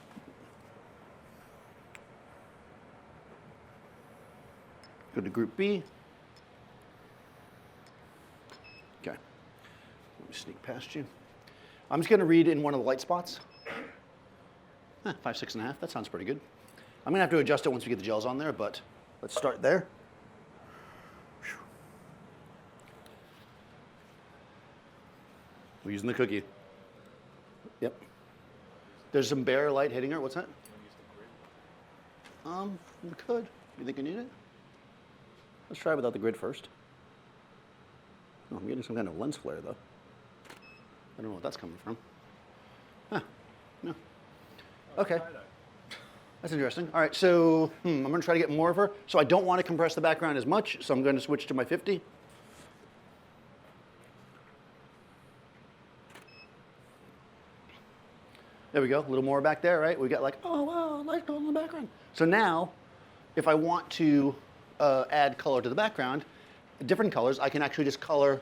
Go to group B. Okay. Let me sneak past you. I'm just going to read in one of the light spots. 5, 6.5. That sounds pretty good. I'm going to have to adjust it once we get the gels on there, but let's start there. We're using the cookie. Yep. There's some bare light hitting her. What's that? We could. You think you need it? Let's try without the grid first. Oh, I'm getting some kind of lens flare though. I don't know what that's coming from. Huh. No. Okay. That's interesting. All right, so I'm going to try to get more of her. So I don't want to compress the background as much, so I'm going to switch to my 50. There we go, a little more back there, right? We got like, oh wow, light gold in the background. So now, if I want to add color to the background, different colors, I can actually just color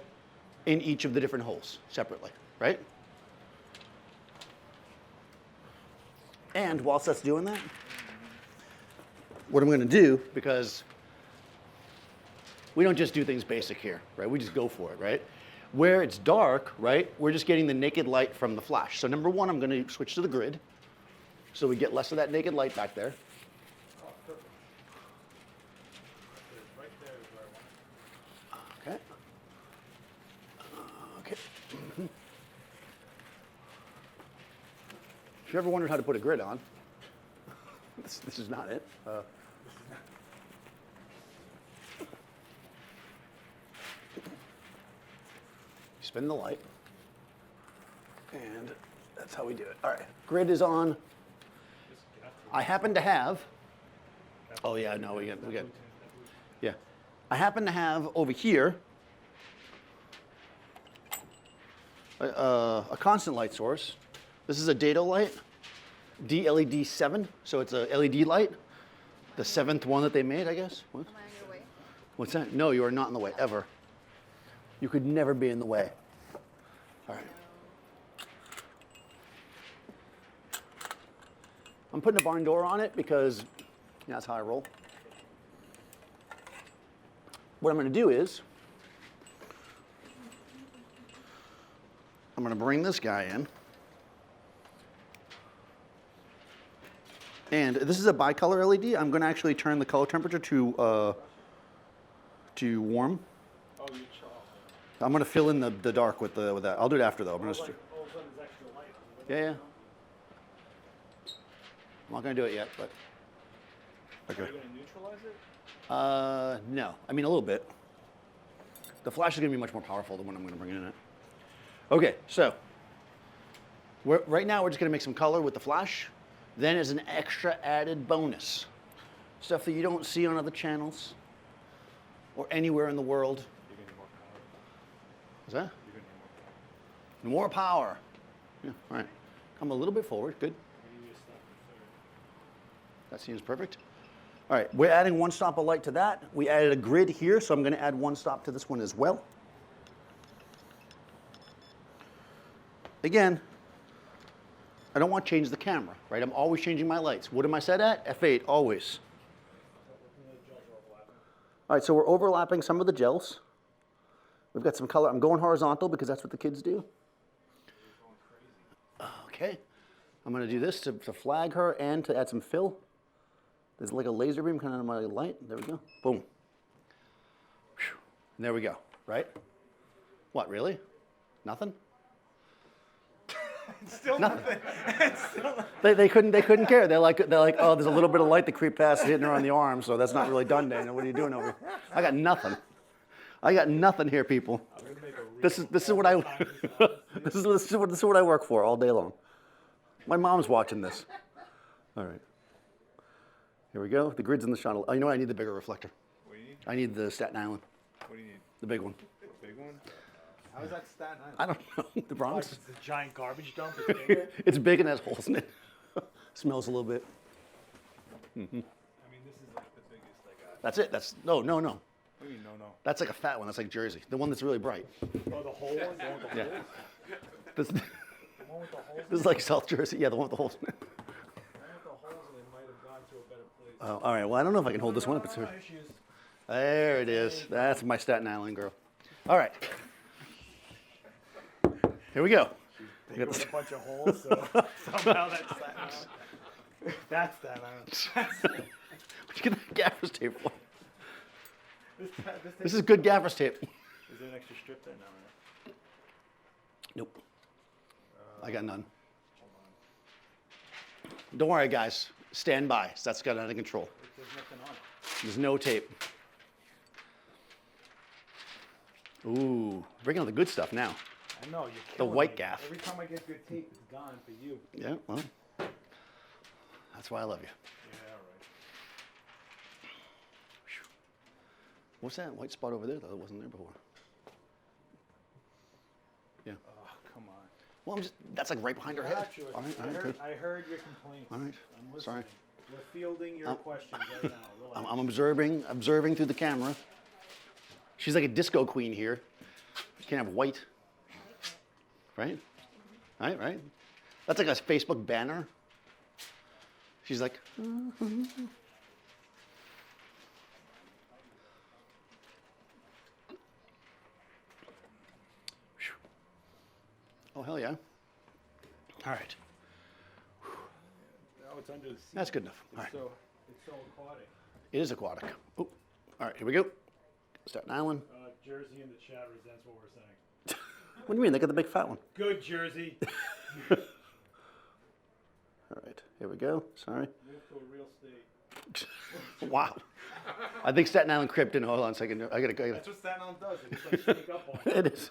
in each of the different holes separately, right? And whilst that's doing that, what I'm going to do, because we don't just do things basic here, right? We just go for it, right? Where it's dark, right, we're just getting the naked light from the flash. So number one, I'm going to switch to the grid, so we get less of that naked light back there. Oh, perfect. Right there is where I want it. Okay. Okay. If you ever wondered how to put a grid on, this is not it. Spin the light, and that's how we do it. All right, grid is on. I happen to have, oh yeah, no, we got, yeah. I happen to have over here a constant light source. This is a dado light, DLED 7, so it's a LED light, the 7th one that they made, I guess. What? Am I on your way? What's that? No, you are not in the way, ever. You could never be in the way. All right. I'm putting a barn door on it because that's how I roll. What I'm going to do is, I'm going to bring this guy in. And this is a bicolor LED. I'm going to actually turn the color temperature to warm. Oh, you chop. I'm going to fill in the dark with that. I'll do it after though. I'm gonna Like, all of a sudden there's extra light. yeah. I'm not going to do it yet, but okay. Are you going to neutralize it? No. I mean a little bit. The flash is going to be much more powerful than what I'm going to bring in it. Okay, so right now we're just going to make some color with the flash. Then as an extra added bonus, stuff that you don't see on other channels or anywhere in the world. You're going to need more power. Is that? You're going to need more More power. power. Yeah, all right. Come a little bit forward. Good. Maybe you stop at third. That seems perfect. All right, we're adding one stop of light to that. We added a grid here, so I'm going to add one stop to this one as well. Again, I don't want to change the camera, right? I'm always changing my lights. What am I set at? F8, always. All right, so we're overlapping some of the gels. We've got some color. I'm going horizontal because that's what the kids do. Okay, I'm going to do this to flag her and to add some fill. There's like a laser beam coming out of my light. There we go. Boom. Whew. And there we go, right? What, really? Nothing? Still nothing. They couldn't care. They're like, oh, there's a little bit of light that creeped past hitting her on the arm, so that's not really done, Daniel. What are you doing over here? I got nothing. I got nothing here, people. This is what I this is what I work for all day long. My mom's watching this. All right. Here we go. The grid's in the shot. Oh, you know what? I need the bigger reflector. What do you need? I need the Staten Island, What do you need? the big one. Big one? How is that Staten Island? I don't know. The Bronx. It's a giant garbage dump. It's bigger. It's big and has holes in it. Smells a little bit. I mean, this is like the biggest I got. That's it. That's no. What do you mean, no? That's like a fat one. That's like Jersey. The one that's really bright. Oh, the whole one? The one with the Yeah. holes? This, The one with the holes? this is like South Jersey. Yeah, the one with the holes in it. The one with the holes in it might have gone to a better place. Oh, all right. Well, I don't know if I can hold this one up. It's No issues. there. It is. That's my Staten Island girl. All right. Here we go. We Bigger got with this- a bunch of holes, so somehow that's Staten Island. That's Staten Island. Where'd you get that gaffer's tape for? This This is good gaffer's tape. Is there an extra strip there? No, right? Nope. I got none. Don't worry, guys. stand by. So that's got it under control. There's nothing on it. There's no tape. Ooh, bringing out the good stuff now. I know, you're The killing white me. gaff. Every time I get good tape, it's gone for you. Yeah, well, that's why I love you. Yeah, all right. What's that white spot over there though that wasn't there before? Yeah. Oh, come on. Well, that's like right behind her head. Gotcha. All right, all right, good. I heard your complaints. All right, I'm listening. sorry. We're fielding your questions right now. Relax. I'm observing through the camera. She's like a disco queen here. You can't have white. Right? Right? That's like a Facebook banner. She's like, oh, hell yeah. All right. Now it's under the seat. That's good enough. All right. It's so aquatic. It is aquatic. Oh, all right, here we go. Staten Island. Jersey in the chat resents what we're saying. What do you mean? They got the big fat one. Good Jersey. All right, here we go. Sorry. Move to a real state. Wow. I think Staten Island crept in. Hold on a second. I gotta. That's what Staten Island does. They just like sneak up on you. It is.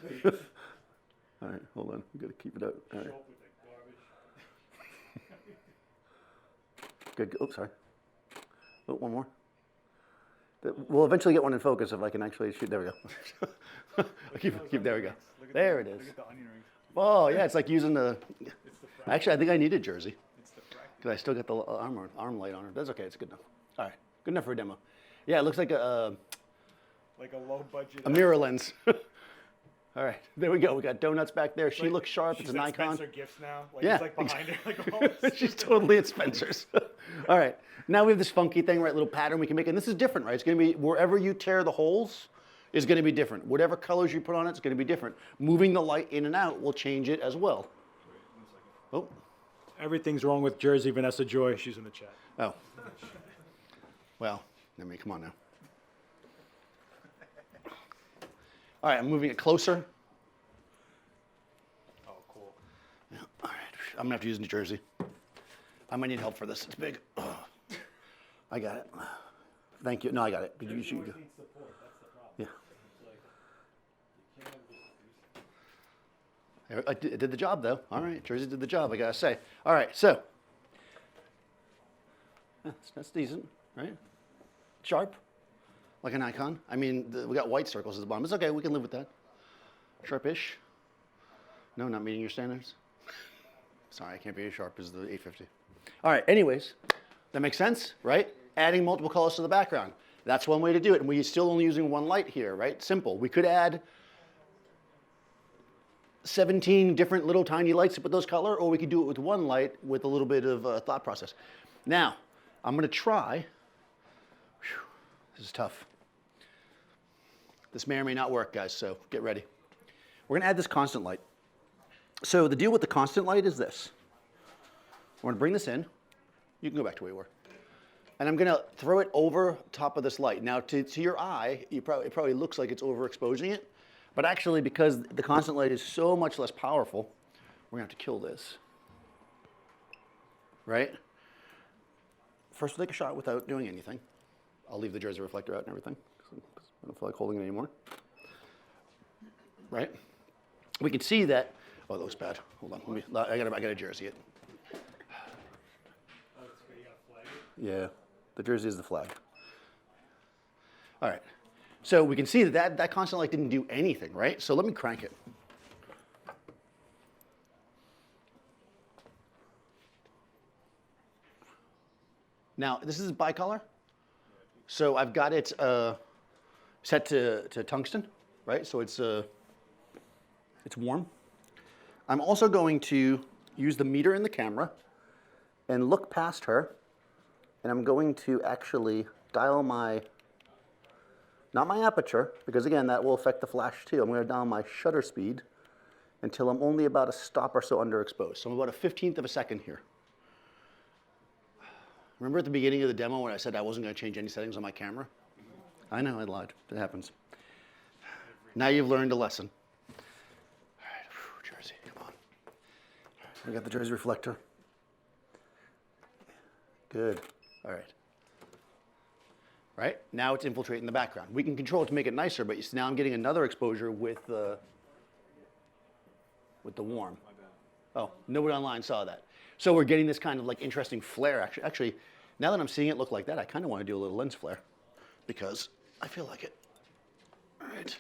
All right, hold on. We gotta keep it out. All right. Show up with that garbage. Good. Oh, sorry. Oh, one more. We'll eventually get one in focus if I can actually shoot. There we go. keep. There we go. There it is. Look at the onion rings. Oh yeah, it's like using the. It's the frack. Actually, I think I need a jersey It's the frack. because I still got the arm light on her. That's okay. It's good enough. All right, good enough for a demo. Yeah, it looks like Like a low budget. a mirror lens. All right, there we go. We got donuts back there. She looks sharp. It's She's an at icon. Spencer Gifts now. Like Yeah, it's like behind her. Like, oh, She's totally at Spencer's. All right, now we have this funky thing, right? Little pattern we can make, and this is different, right? It's going to be wherever you tear the holes is going to be different. Whatever colors you put on it's going to be different. Moving the light in and out will change it as well. Oh, Everything's wrong with Jersey. Vanessa Joy. She's in the chat. oh. Well, I mean, come on now. All right, I'm moving it closer. Oh, cool. Yeah, all right, I'm gonna have to use New Jersey. I might need help for this. It's big. Ugh. I got it. Thank you. No, I got it. Did you shoot? Needs support. That's the problem. Yeah. It's like you can't just I did the job though. All right, Jersey did the job. I gotta say. All right, so that's decent, right? Sharp, like an icon. I mean, we got white circles at the bottom. It's okay. We can live with that. Sharpish. No, not meeting your standards. Sorry, I can't be as sharp as the 850. All right. Anyways, that makes sense, right? Adding multiple colors to the background. That's one way to do it, and we're still only using one light here, right? Simple. We could add 17 different little tiny lights to put those color, or we could do it with one light with a little bit of thought process. Now, I'm going to try. Whew, this is tough. This may or may not work, guys, so get ready. We're going to add this constant light. So the deal with the constant light is this. We're going to bring this in. You can go back to where you were. And I'm going to throw it over top of this light. Now, to your eye, it probably looks like it's overexposing it. But actually, because the constant light is so much less powerful, we're going to have to kill this. Right? First, we'll take a shot without doing anything. I'll leave the Jersey reflector out and everything. I don't feel like holding it anymore. Right? We can see that. Oh, that looks bad. Hold on. I gotta Jersey it. Oh, it's good. You got a flag? Yeah, the Jersey is the flag. All right. So we can see that constant light didn't do anything, right? So let me crank it. Now, this is bicolor. So I've got it set to tungsten, right? So it's warm. I'm also going to use the meter in the camera and look past her, and I'm going to actually dial not my aperture, because again, that will affect the flash too. I'm going to dial my shutter speed until I'm only about a stop or so underexposed. So I'm about a 15th of a second here. Remember at the beginning of the demo when I said I wasn't going to change any settings on my camera? I know, I lied. It happens. Now you've learned a lesson. All right, whew, Jersey, come on. We got the Jersey reflector. Good. All right. Right? Now it's infiltrating the background. We can control it to make it nicer, but you see now I'm getting another exposure with the warm. My bad. Oh, nobody online saw that. So we're getting this kind of like interesting flare. Actually, now that I'm seeing it look like that, I kind of want to do a little lens flare because I feel like it. All right.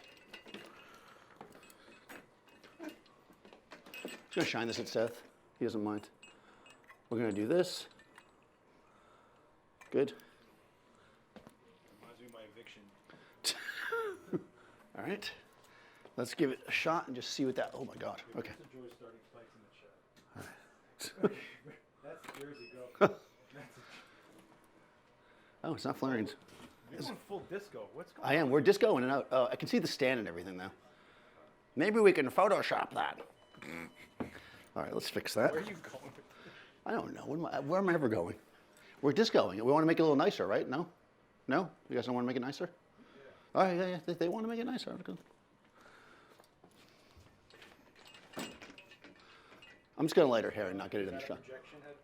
Just gonna shine this at Seth. He doesn't mind. We're gonna do this. Good. Reminds me of my eviction. All right. Let's give it a shot and just see what that. Oh my God. Okay. Enjoy starting spikes in the chat. That's Jersey, go. Oh, it's not flaring. You're going full disco. What's going I am. We're disco in and out. I can see the stand and everything now. Maybe we can Photoshop that. All right, let's fix that. Where are you going? I don't know. Where am I ever going? We're discoing it. We want to make it a little nicer, right? No? No? You guys don't want to make it nicer? Yeah. All right, yeah. They want to make it nicer. Good. I'm just going to light her hair and not get it in the shot. Projection head?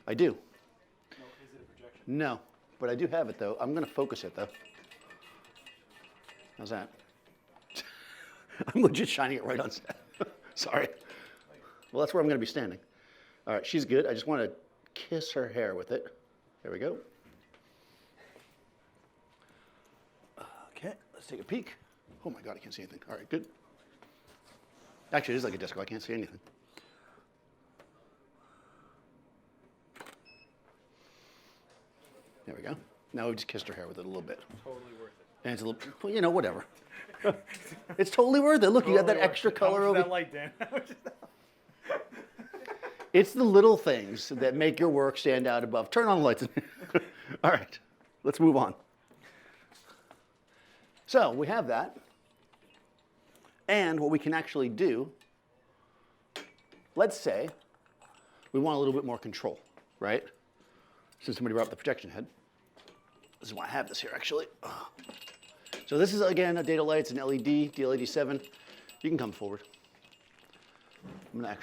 I do. No, is it a projection? No, but I do have it, though. I'm going to focus it, though. How's that? I'm legit shining it right on set. Sorry. Well, that's where I'm going to be standing. All right, she's good. I just want to kiss her hair with it. There we go. Okay, let's take a peek. Oh my God, I can't see anything. All right, good. Actually, it is like a disco. I can't see anything. There we go. Now we just kissed her hair with it a little bit. Totally worth it. And it's a little, well, you know, whatever. It's totally worth it. Look, you got that extra color How over. much is that light, Dan? It's the little things that make your work stand out above. Turn on the lights. All right, let's move on. So we have that. And what we can actually do, let's say we want a little bit more control, right? Since somebody brought up the projection head. This is why I have this here, actually. So this is, again, a data light. It's an LED, DLED7. You can come forward. I'm going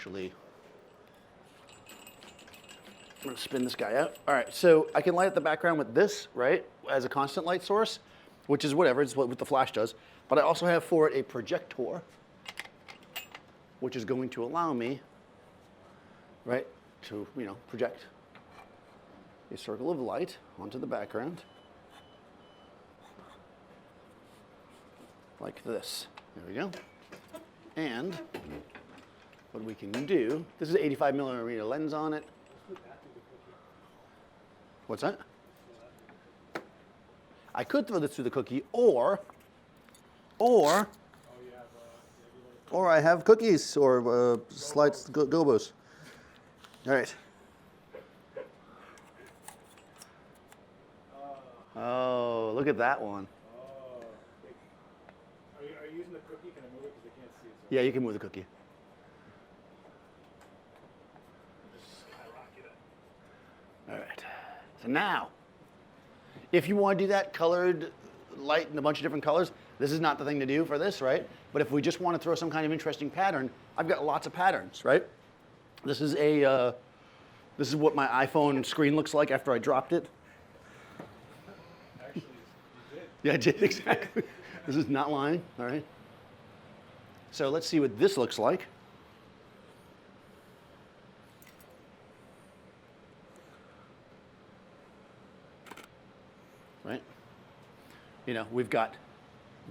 to spin this guy out. All right, so I can light up the background with this, right, as a constant light source, which is whatever, it's what the flash does. But I also have for it a projector, which is going to allow me, right, to, project a circle of light onto the background, like this. There we go. And what we can do, this is an 85 millimeter lens on it. What's that? I could throw this through the cookie, or I have cookies or slides, gobos. All right. Oh, look at that one. Are you using the cookie? Can I move it because they can't see it? Yeah, you can move the cookie. All right. So now, if you want to do that colored light in a bunch of different colors, this is not the thing to do for this, right? But if we just want to throw some kind of interesting pattern, I've got lots of patterns, right? This is what my iPhone screen looks like after I dropped it. Actually, you did. Yeah, I did, exactly. This is not lying, all right? So let's see what this looks like. Right? We've got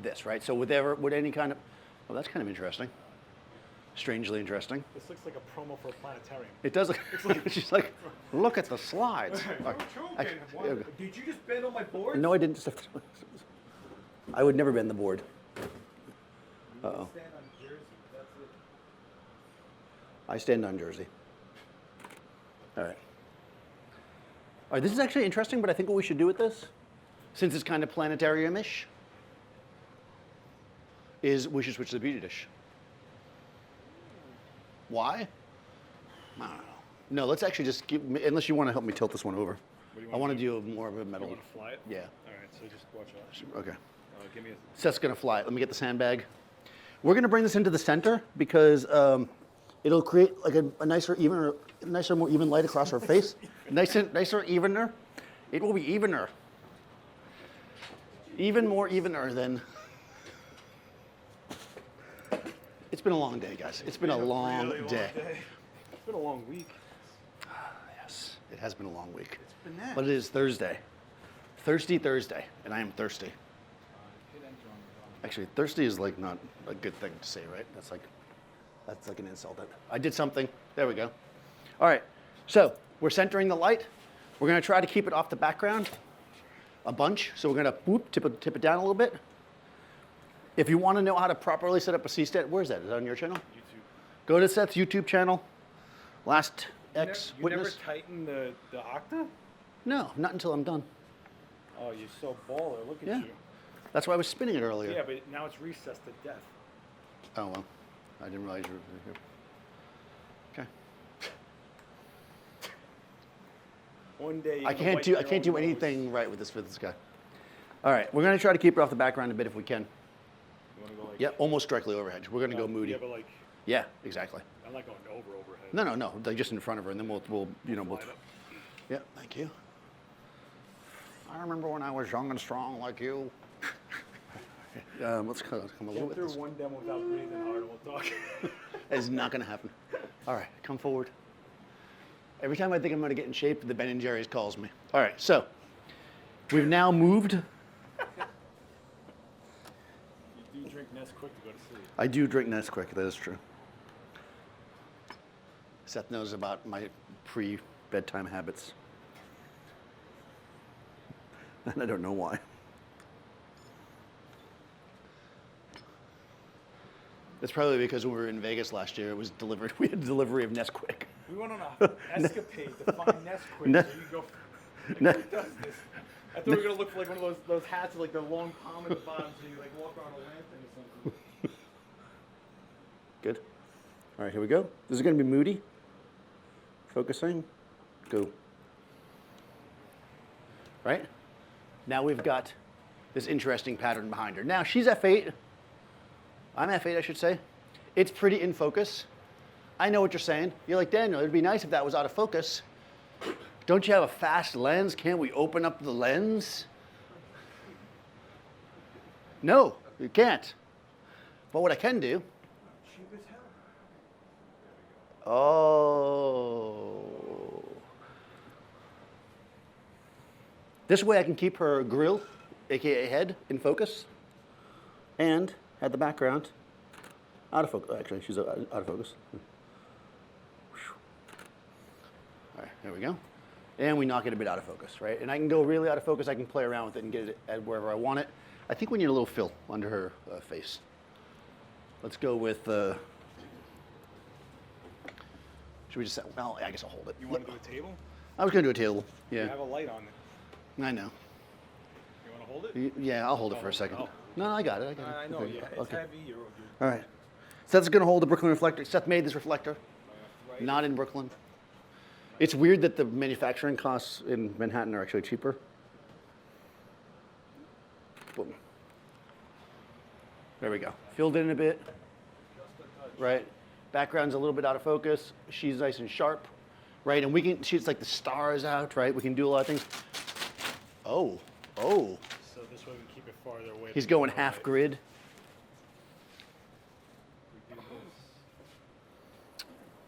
this, right? So with any kind of, oh, that's kind of interesting. Strangely interesting. This looks like a promo for a planetarium. It does look, she's like, look at the slides. All right. Did you just bend on my board? No, I didn't. I would never bend the board. Uh-oh. Stand on Jersey. That's it. I stand on Jersey. All right. All right, this is actually interesting, but I think what we should do with this, since it's kind of planetarium-ish, is we should switch to the Petri dish. Why? I don't know. No, let's actually just unless you want to help me tilt this one over. I want to do more of a metal. You want to fly it? Yeah. All right, so just watch out. Okay. Give me a... Seth's going to fly it. Let me get the sandbag. We're going to bring this into the center because it'll create like a nicer, more even light across her face. Nicer, evener. It will be evener. Even more evener than. It's been a long day, guys. It's been a long really day. It's been a long week. Yes, it has been a long week. It's been that. But it is Thursday. Thirsty Thursday, and I am thirsty. Actually, thirsty is like not a good thing to say, right? That's like an insult. I did something. There we go. All right. So we're centering the light. We're going to try to keep it off the background a bunch. So we're going to tip it down a little bit. If you want to know how to properly set up a C-Stat, where is that? Is that on your channel? YouTube. Go to Seth's YouTube channel. Last X You witness. never tighten the octa? No, not until I'm done. Oh, you're so baller. Look at Yeah. you. That's why I was spinning it earlier. Yeah, but now it's recessed to death. Oh well, I didn't realize you were here. Okay. One day I can't do anything right with this guy. All right, we're gonna try to keep it off the background a bit if we can. You want to go like? Yeah, almost directly overhead. We're gonna go moody. Yeah, but like, Yeah, exactly. I'm not going overhead. No, like just in front of her, and then we'll Slide up. Yeah, thank you. I remember when I was young and strong like you. Let's come a little Get bit. through This one demo without breathing hard, and we'll talk. is not gonna happen. All right, come forward. Every time I think I'm gonna get in shape, the Ben & Jerry's calls me. All right, so we've now moved. You do drink Nesquik to go to sleep. I do drink Nesquik, that is true. Seth knows about my pre-bedtime habits. And I don't know why. It's probably because when we were in Vegas last year, it was delivered. We had delivery of Nesquik. We went on an escapade to find Nesquik. Ne- So you go. Like, Ne- who does this? I thought we were gonna look for like one of those hats with like the long palm at the bottom, so you like walk around a lantern or something. Good. All right, here we go. This is going to be moody. Focusing. Go. Right? Now we've got this interesting pattern behind her. Now she's F8. I'm F8, I should say. It's pretty in focus. I know what you're saying. You're like, Daniel, it'd be nice if that was out of focus. Don't you have a fast lens? Can't we open up the lens? No, you can't. But what I can do. Cheap as hell. Oh. This way I can keep her grill, aka head, in focus, and have the background out of focus. Actually, she's out of focus. All right, there we go. And we knock it a bit out of focus, right? And I can go really out of focus. I can play around with it and get it at wherever I want it. I think we need a little fill under her face. Let's go with. Should we just? Well, I guess I'll hold it. You want to do a table? I was gonna do a table. You Yeah, have a light on it. I know. You want to hold it? Yeah, I'll hold it for a second. Oh. No, I got it. I know. Okay. Yeah, it's Okay. heavy. You're All right. Seth's gonna hold the Brooklyn reflector. Seth made this reflector, right. not in Brooklyn. It's weird that the manufacturing costs in Manhattan are actually cheaper. Boom. There we go. Filled in a bit. Right. Background's a little bit out of focus. She's nice and sharp. Right. And we can, she's like the stars out, right? We can do a lot of things. Oh. So this way we keep it farther away. He's from going the half light. grid. We do this.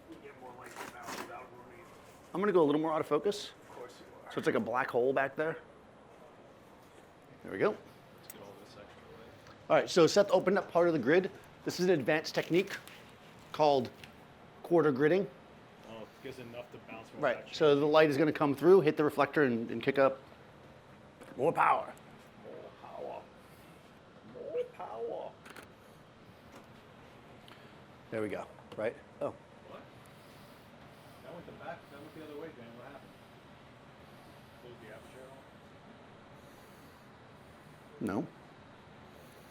We get more light from out without ruining. I'm gonna go a little more out of focus. Of course you are. So it's like a black hole back there. There we go. Let's get all this extra light. All right, so Seth opened up part of the grid. This is an advanced technique called quarter gridding. Oh, it gives enough to bounce from Right, that so the light is gonna come through, hit the reflector and kick up. More power. More power. More power. There we go, right? Oh, What? That went the back. That went the other way, Dan. What happened? Close the aperture at all? no.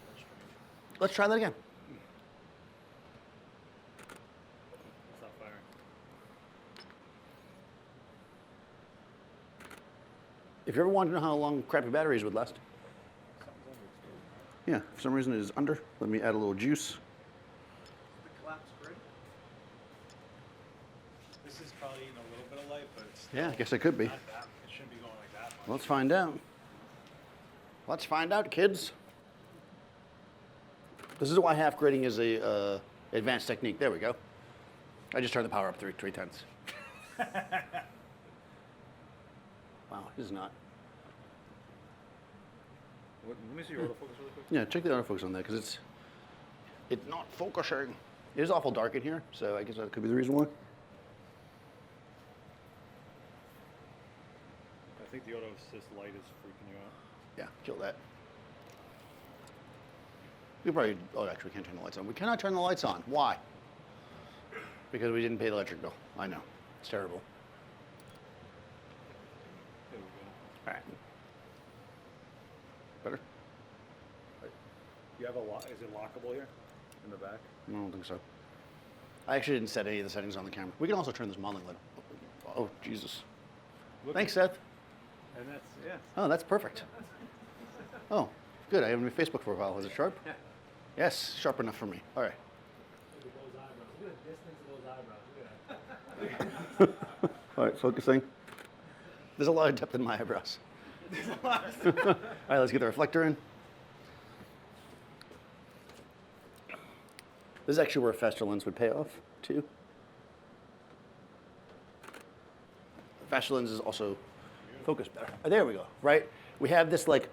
That's strange. Let's try that again. It's not firing. If you ever wanted to know how long crappy batteries would last, Something's under its grid. yeah, for some reason it is under. Let me add a little juice. The collapse grid. This is probably in a little bit of light, but it's Yeah, I guess it could be. Not that. It shouldn't be going like that Let's find out. Let's find out, kids. This is why half grading is a advanced technique. There we go. I just turned the power up three tenths. Wow, this is not. Let me see your autofocus really quick. Yeah, check the autofocus on that because it's not focusing. It is awful dark in here, so I guess that could be the reason why. I think the auto assist light is freaking you out. Yeah, kill that. We probably, oh, actually, we can't turn the lights on. We cannot turn the lights on. Why? Because we didn't pay the electric bill. I know. It's terrible. There we go. All right. Better? You have a lock. Is it lockable here in the back? I don't think so. I actually didn't set any of the settings on the camera. We can also turn this modeling light. Oh, Jesus. Look Thanks, Seth. And that's, yeah. Oh, that's perfect. Oh, good. I have a Facebook profile. Is it sharp? Yeah. Yes, sharp enough for me. All right. Look at those eyebrows. Look at the distance of those eyebrows. Look at that. All right, focusing. There's a lot of depth in my eyebrows. All right, let's get the reflector in. This is actually where a faster lens would pay off, too. Faster lens is also focused better. Oh, there we go, right? We have this like,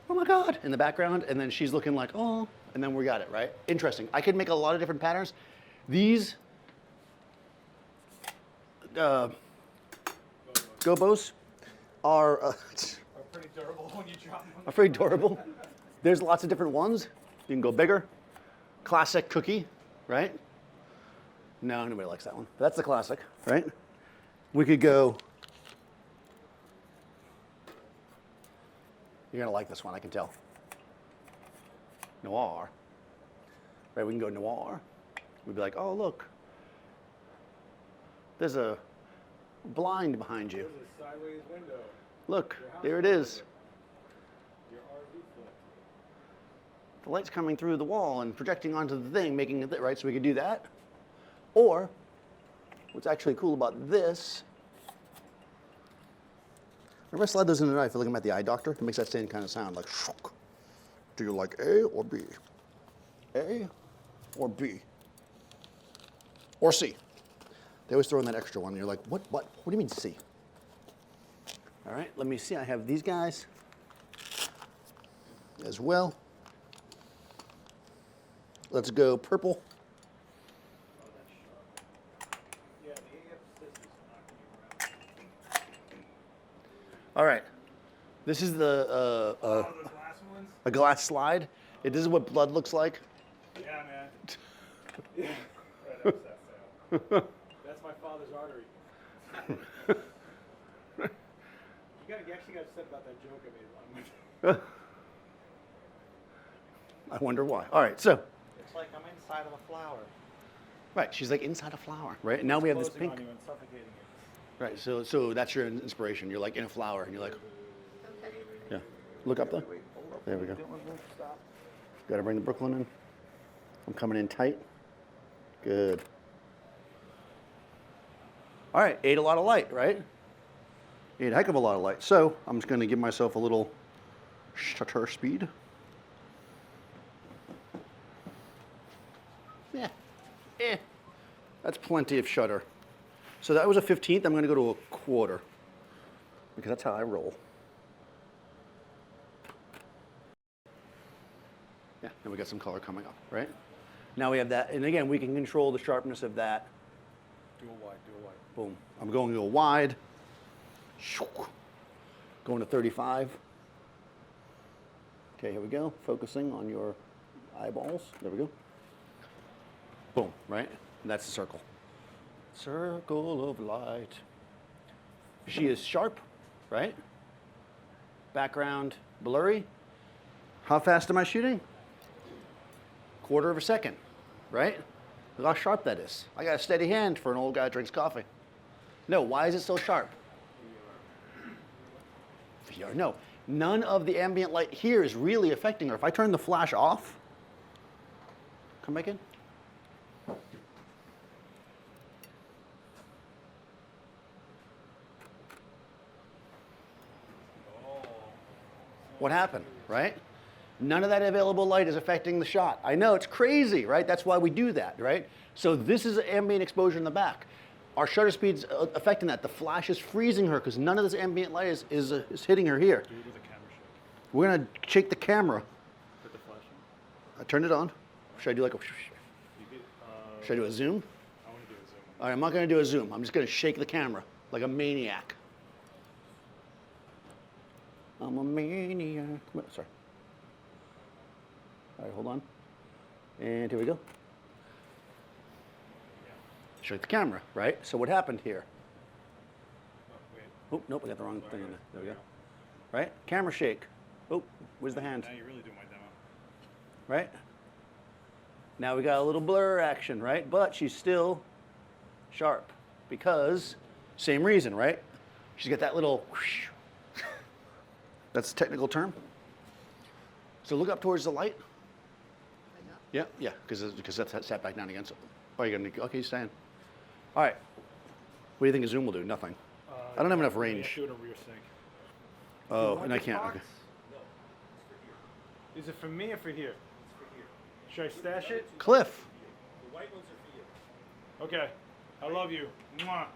oh my God, in the background, and then she's looking like, oh, and then we got it, right? Interesting. I could make a lot of different patterns. These gobos are Pretty durable when you drop them. are pretty durable. There's lots of different ones. You can go bigger. Classic cookie, right? No, nobody likes that one. But that's the classic, right? We could go. You're gonna like this one, I can tell. Noir. Right, we can go noir. We'd be like, oh look, there's a blind behind you. There's a sideways window. Look, there it is. Your RV flip. The light's coming through the wall and projecting onto the thing, making it right. So we could do that. Or, what's actually cool about this, remember I slide those in and out, I feel like I'm at the eye doctor. It makes that same kind of sound, like shock. Do you like A or B? A or B? Or C? They always throw in that extra one, and you're like, what do you mean C? All right, let me see. I have these guys as well. Let's go purple. Yeah, the AF assist is knocking you around. All right, this is the Oh, those last ones? a glass slide. This is what blood looks like. Yeah, man. Yeah. Right, that was that fail. That's my father's artery. You actually got upset about that joke I made one. I wonder why. All right, so, It's like I'm inside of a flower. right, she's like inside a flower, right? And now we have this Closing pink. on you and suffocating you. Right, so that's your inspiration. You're like in a flower, and you're like, Okay. yeah. Look up though. There we go. Stop. Got to bring the Brooklyn in. I'm coming in tight. Good. All right, ate a lot of light, right? Ate a heck of a lot of light. So I'm just going to give myself a little shutter speed. Yeah. That's plenty of shutter. So that was a 15th. I'm going to go to a quarter because that's how I roll. Yeah, and we got some color coming up, right? Now we have that, and again, we can control the sharpness of that. Do a wide, do a wide. Boom. I'm going to go wide. Going to 35. Okay, here we go. Focusing on your eyeballs. There we go. Boom, right? And that's the circle. Circle of light. She is sharp, right? Background blurry. How fast am I shooting? Quarter of a second, right? Look how sharp that is. I got a steady hand for an old guy that drinks coffee. No, why is it so sharp? VR, no. None of the ambient light here is really affecting her. If I turn the flash off, come back in. What happened, right? None of that available light is affecting the shot. I know, it's crazy, right? That's why we do that, right? So this is ambient exposure in the back. Our shutter speed's affecting that. The flash is freezing her because none of this ambient light is hitting her here. Do it with a camera shake. We're gonna shake the camera. Put the flash on. I turned it on. Should I do like a, You could, should I do a zoom? I want to do a zoom. All right, I'm not gonna do a zoom. I'm just gonna shake the camera like a maniac. I'm a maniac. Sorry. All right, hold on. And here we go. Shake the camera, right? So what happened here? Oh, wait. Oh, nope, I got the wrong thing in there. There we go. Right? Camera shake. Oh, where's the hand? Now you're really doing my demo. Right? Now we got a little blur action, right? But she's still sharp because same reason, right? She's got that little whoosh. That's the technical term. So look up towards the light. Like that? Yeah, because that's sat back down against it. Oh, you're gonna, okay, he's staying. All right. What do you think a zoom will do? Nothing. I don't have enough range. Do it in rear sync. Oh, and I can't. Box? Okay. Is it for me or for here? Should I stash it? Cliff, The white ones are for you. Okay. I love you. Mwah.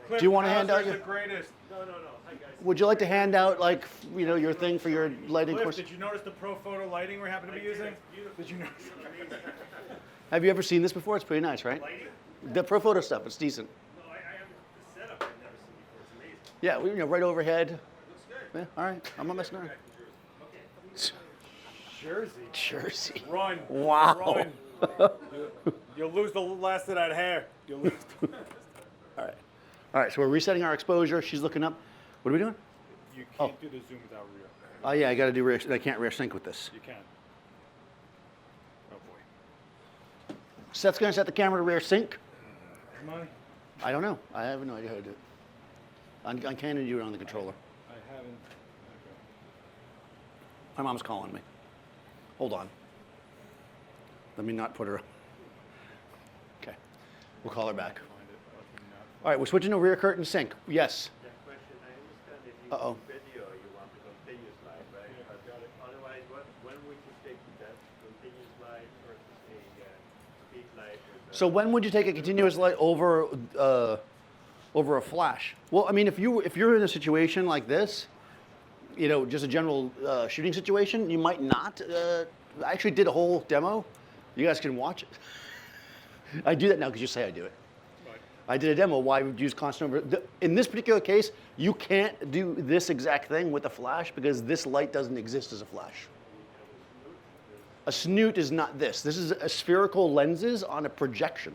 Do you wanna Cliff hand out Hauser's your- the greatest. No. Hi, guys. would you like to hand out like your thing for your lighting Cliff, course? did you notice the pro photo lighting we happen to be using? Did you notice? Have you ever seen this before? It's pretty nice, right? Lighting? The pro photo stuff. It's decent. No, I have the setup I've never seen before. It's amazing. Yeah, right overhead. Looks good. Yeah, all right. I'm not messing around. Jersey. Jersey. Run. Wow. Run. You'll lose the last of that hair. You'll lose. All right. All right. So we're resetting our exposure. She's looking up. What are we doing? You can't do the zoom without rear. Oh yeah, I got to do rear. I can't rear sync with this. You can. Oh boy. Seth's gonna set the camera to rear sync. Come on. I don't know. I have no idea how to do it. I can't do it on the controller. I haven't. My mom's calling me. Hold on. Let me not put her. Okay. We'll call her back. Find it. Let me not. All right, we're switching to rear curtain sync. Yes. Yeah, question. I understand if you Uh-oh. video, you want the continuous light, right? Yeah, But got it. otherwise, when would you take that continuous light versus a speed light? With So when would you take a continuous light over a flash? Well, I mean, if you're in a situation like this, just a general shooting situation, you might not. I actually did a whole demo. You guys can watch it. I do that now because you say I do it. Right. I did a demo why we would use constant over. In this particular case, you can't do this exact thing with a flash because this light doesn't exist as a flash. A snoot is not this. This is a spherical lenses on a projection.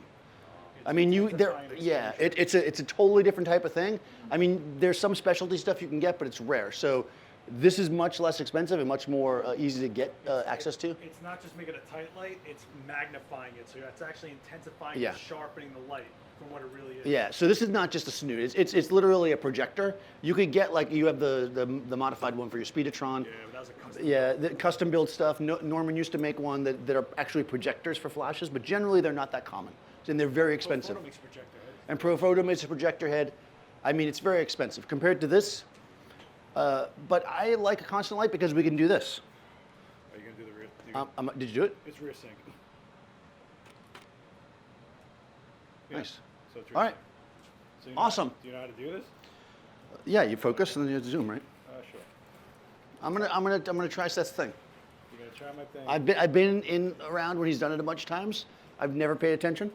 I mean, it's a totally different type of thing. I mean, there's some specialty stuff you can get, but it's rare. So this is much less expensive and much more easy to get access to. It's not just making a tight light, it's magnifying it. So it's actually intensifying Yeah. and sharpening the light from what it really is. Yeah, so this is not just a snoot. It's literally a projector. You could get you have the modified one for your Speedotron. Yeah, but that was a custom. Yeah, the custom build stuff. Norman used to make one that are actually projectors for flashes, but generally they're not that common. And they're very expensive. Photo makes projector heads. And Profoto makes a projector head. I mean, it's very expensive compared to this. But I like a constant light because we can do this. Are you gonna do the rear? Did you do it? It's rear sync. Nice. So it's rear All right. sync. So you know Awesome. Do you know how to do this? Yeah, you focus and then you have to zoom, right? Sure. I'm gonna try Seth's thing. You're gonna try my thing. I've been in around when he's done it a bunch of times. I've never paid attention.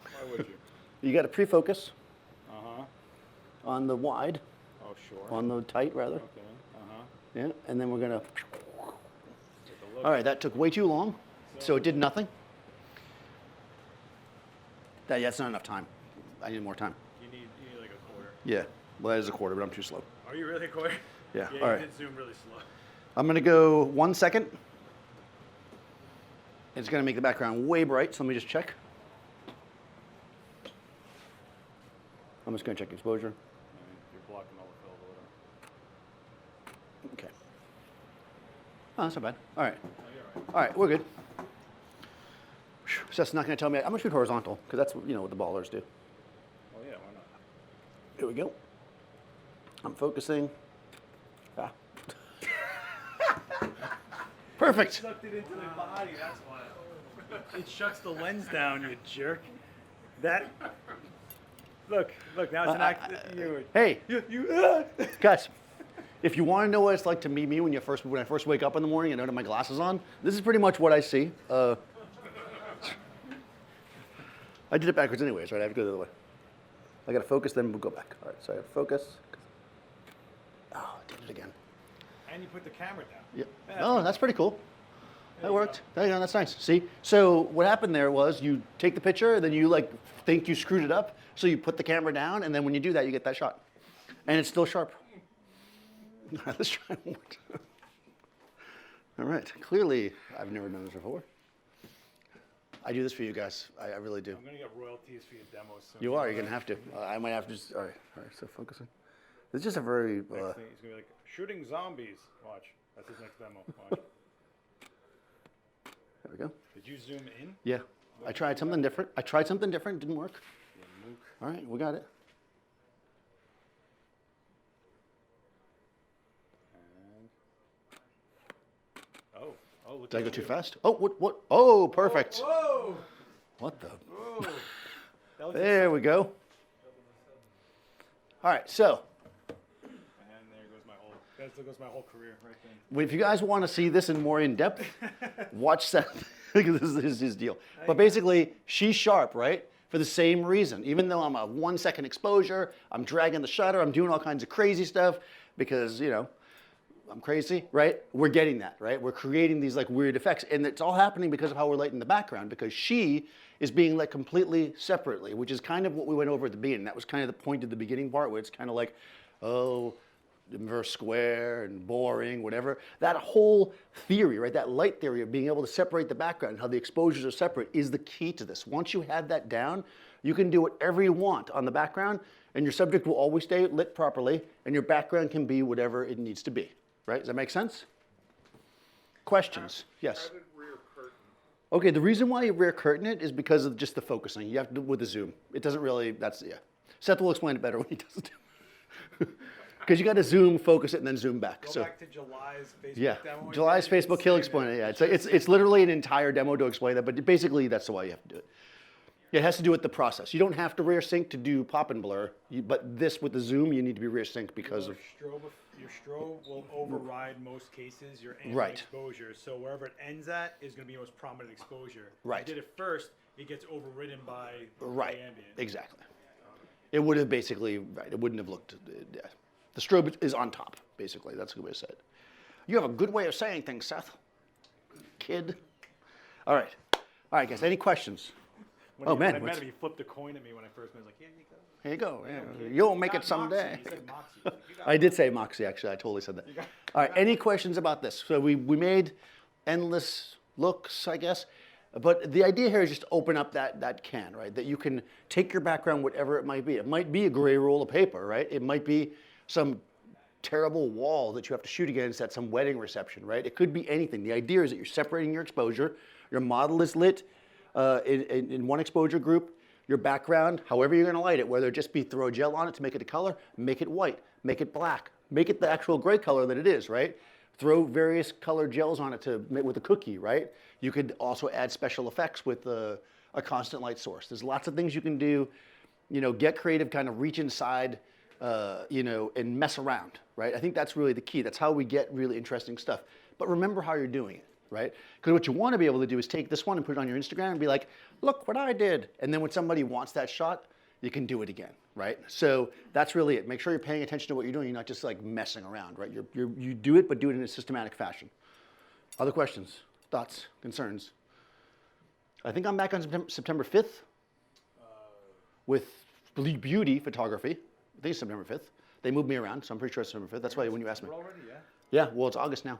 Why would you? You got to pre-focus Uh-huh. on the wide, Oh, sure. on the tight rather. Okay. Uh-huh. Yeah, and then we're gonna. Take a look. All right, that took way too long, so it did nothing. That's not enough time. I need more time. You need like a quarter. Yeah, well that is a quarter, but I'm too slow. Are you really a quarter? Yeah, Yeah, all you right. did zoom really slow. I'm gonna go 1 second. It's gonna make the background way bright, so let me just check. I'm just gonna check exposure. You're blocking all the fill or whatever. Okay. Oh, that's not bad. All right. Oh, you're all right. All right, we're good. Seth's not going to tell me. I'm going to shoot horizontal because that's what the ballers do. Oh, yeah, why not? Here we go. I'm focusing. Ah. Perfect. Sucked it into the body. That's why. It shuts the lens down, you jerk. That. Look. Now it's an act. Hey, You. guys, if you want to know what it's like to meet me when I first wake up in the morning and I don't have my glasses on, this is pretty much what I see. I did it backwards anyways, right? I have to go the other way. I got to focus, then we'll go back. All right, so I have to focus. Oh, I did it again. And you put the camera down. Yeah. Oh, that's pretty cool. That worked. There you go. That's nice. See? So what happened there was you take the picture, then you like think you screwed it up, so you put the camera down, and then when you do that, you get that shot, and it's still sharp. All right, let's try one more time. All right. Clearly, I've never done this before. I do this for you guys. I really do. I'm gonna get royalties for your demos. So You are. You're gonna have to. I might have to just. All right. So focusing. It's just a very. Next thing, he's gonna be like shooting zombies. Watch. That's his next demo. Watch. There we go. Did you zoom in? Yeah. I tried something different. Didn't work. All right. We got it. Oh, look. Did I go too fast? Oh, what? Oh, perfect. Whoa! What the? Whoa! That was There we go. All right. So. And there goes my whole career right there. If you guys want to see this in more in depth, watch Seth. This is his deal. But basically, she's sharp, right? For the same reason. Even though I'm a 1 second exposure, I'm dragging the shutter, I'm doing all kinds of crazy stuff because, I'm crazy, right? We're getting that, right? We're creating these like weird effects. And it's all happening because of how we're lighting the background, because she is being lit completely separately, which is kind of what we went over at the beginning. That was kind of the point of the beginning part where it's kind of like, oh, inverse square and boring, whatever. That whole theory, right? That light theory of being able to separate the background and how the exposures are separate is the key to this. Once you have that down, you can do whatever you want on the background and your subject will always stay lit properly and your background can be whatever it needs to be, right? Does that make sense? Questions? Yes. Rear curtain. Okay, the reason why you rear curtain it is because of just the focusing. You have to do it with the zoom. It doesn't really, yeah. Seth will explain it better when he does it. Because you got to zoom, focus it, and then zoom back. Go back to July's Facebook Yeah, demo. July's Facebook, he'll explain it. Yeah, it's literally an entire demo to explain that, but basically that's the way you have to do it. It has to do with the process. You don't have to rear sync to do pop and blur, but this with the zoom, you need to be rear sync because of. Your strobe will override most cases your ambient Right. exposure. So wherever it ends at is going to be your most prominent exposure. Right. If you did it first, it gets overridden by Right, the ambient. exactly. It would have basically, right, it wouldn't have looked, yeah. The strobe is on top, basically. That's a good way to say it. You have a good way of saying things, Seth. Kid. All right, guys, any questions? When Oh, he, man, When I met what's- him, he flipped a coin at me when I first met him. He was like, Here you go. Yeah. here you go. You'll make Not it someday. Moxie. He said Moxie. He's like, "You got I did say Moxie, actually. I totally said that. All right, any questions about this? So we made endless looks, I guess. But the idea here is just to open up that can, right? That you can take your background, whatever it might be. It might be a gray roll of paper, right? It might be some terrible wall that you have to shoot against at some wedding reception, right? It could be anything. The idea is that you're separating your exposure. Your model is lit in one exposure group. Your background, however you're going to light it, whether it just be throw gel on it to make it a color, make it white, make it black, make it the actual gray color that it is, right? Throw various color gels on it to make with a cookie, right? You could also add special effects with a constant light source. There's lots of things you can do. Get creative, kind of reach inside, and mess around, right? I think that's really the key. That's how we get really interesting stuff. But remember how you're doing it, right? Because what you want to be able to do is take this one and put it on your Instagram and be like, look what I did. And then when somebody wants that shot, you can do it again, right? So that's really it. Make sure you're paying attention to what you're doing. You're not just like messing around, right? You do it, but do it in a systematic fashion. Other questions, thoughts, concerns? I think I'm back on September 5th with Beauty Photography. I think it's September 5th. They moved me around, so I'm pretty sure it's September 5th. That's why when you asked me. We're already, yeah. Yeah, well, it's August now.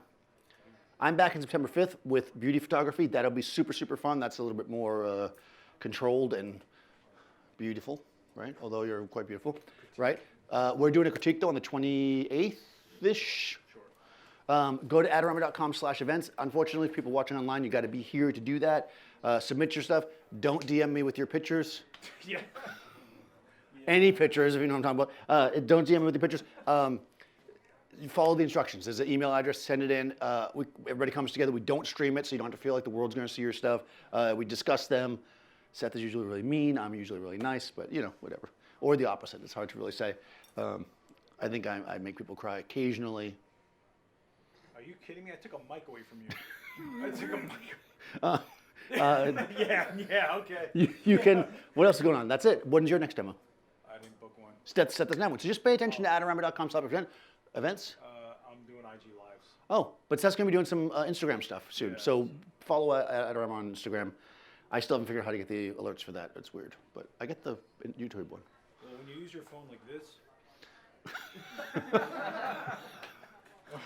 I'm back in September 5th with Beauty Photography. That'll be super, super fun. That's a little bit more controlled and beautiful, right? Although you're quite beautiful, right? We're doing a critique, though, on the 28th-ish. Sure. Go to adorama.com/events. Unfortunately, people watching online, you got to be here to do that. Submit your stuff. Don't DM me with your pictures. Yeah. Any pictures, if you know what I'm talking about. Don't DM me with your pictures. you follow the instructions. There's an email address, send it in. Everybody comes together. We don't stream it, so you don't have to feel like the world's going to see your stuff. We discuss them. Seth is usually really mean. I'm usually really nice, but whatever. Or the opposite. It's hard to really say. I think I make people cry occasionally. Are you kidding me? I took a mic away from you. I took a mic. Yeah, okay. You can. What else is going on? That's it. When's your next demo? I didn't book one. Seth doesn't have one. So just pay attention to adorama.com/events. I'm doing IG Lives. Oh, but Seth's going to be doing some Instagram stuff soon. Yeah. So follow Adorama on Instagram. I still haven't figured out how to get the alerts for that. It's weird. But I get the YouTube one. Well, when you use your phone like this.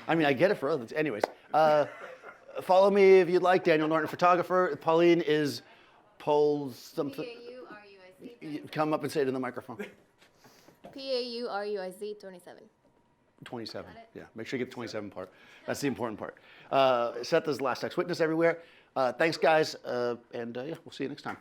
I mean, I get it for others. Anyways, follow me if you'd like. Daniel Norton, photographer. Pauline is Paul's something. P-A-U-R-U-I-Z. Come up and say it in the microphone. P-A-U-R-U-I-Z 27. 27. Got it? Yeah, make sure you get the 27 part. That's the important part. Seth is the last ex witness everywhere. Thanks, guys. And yeah, we'll see you next time.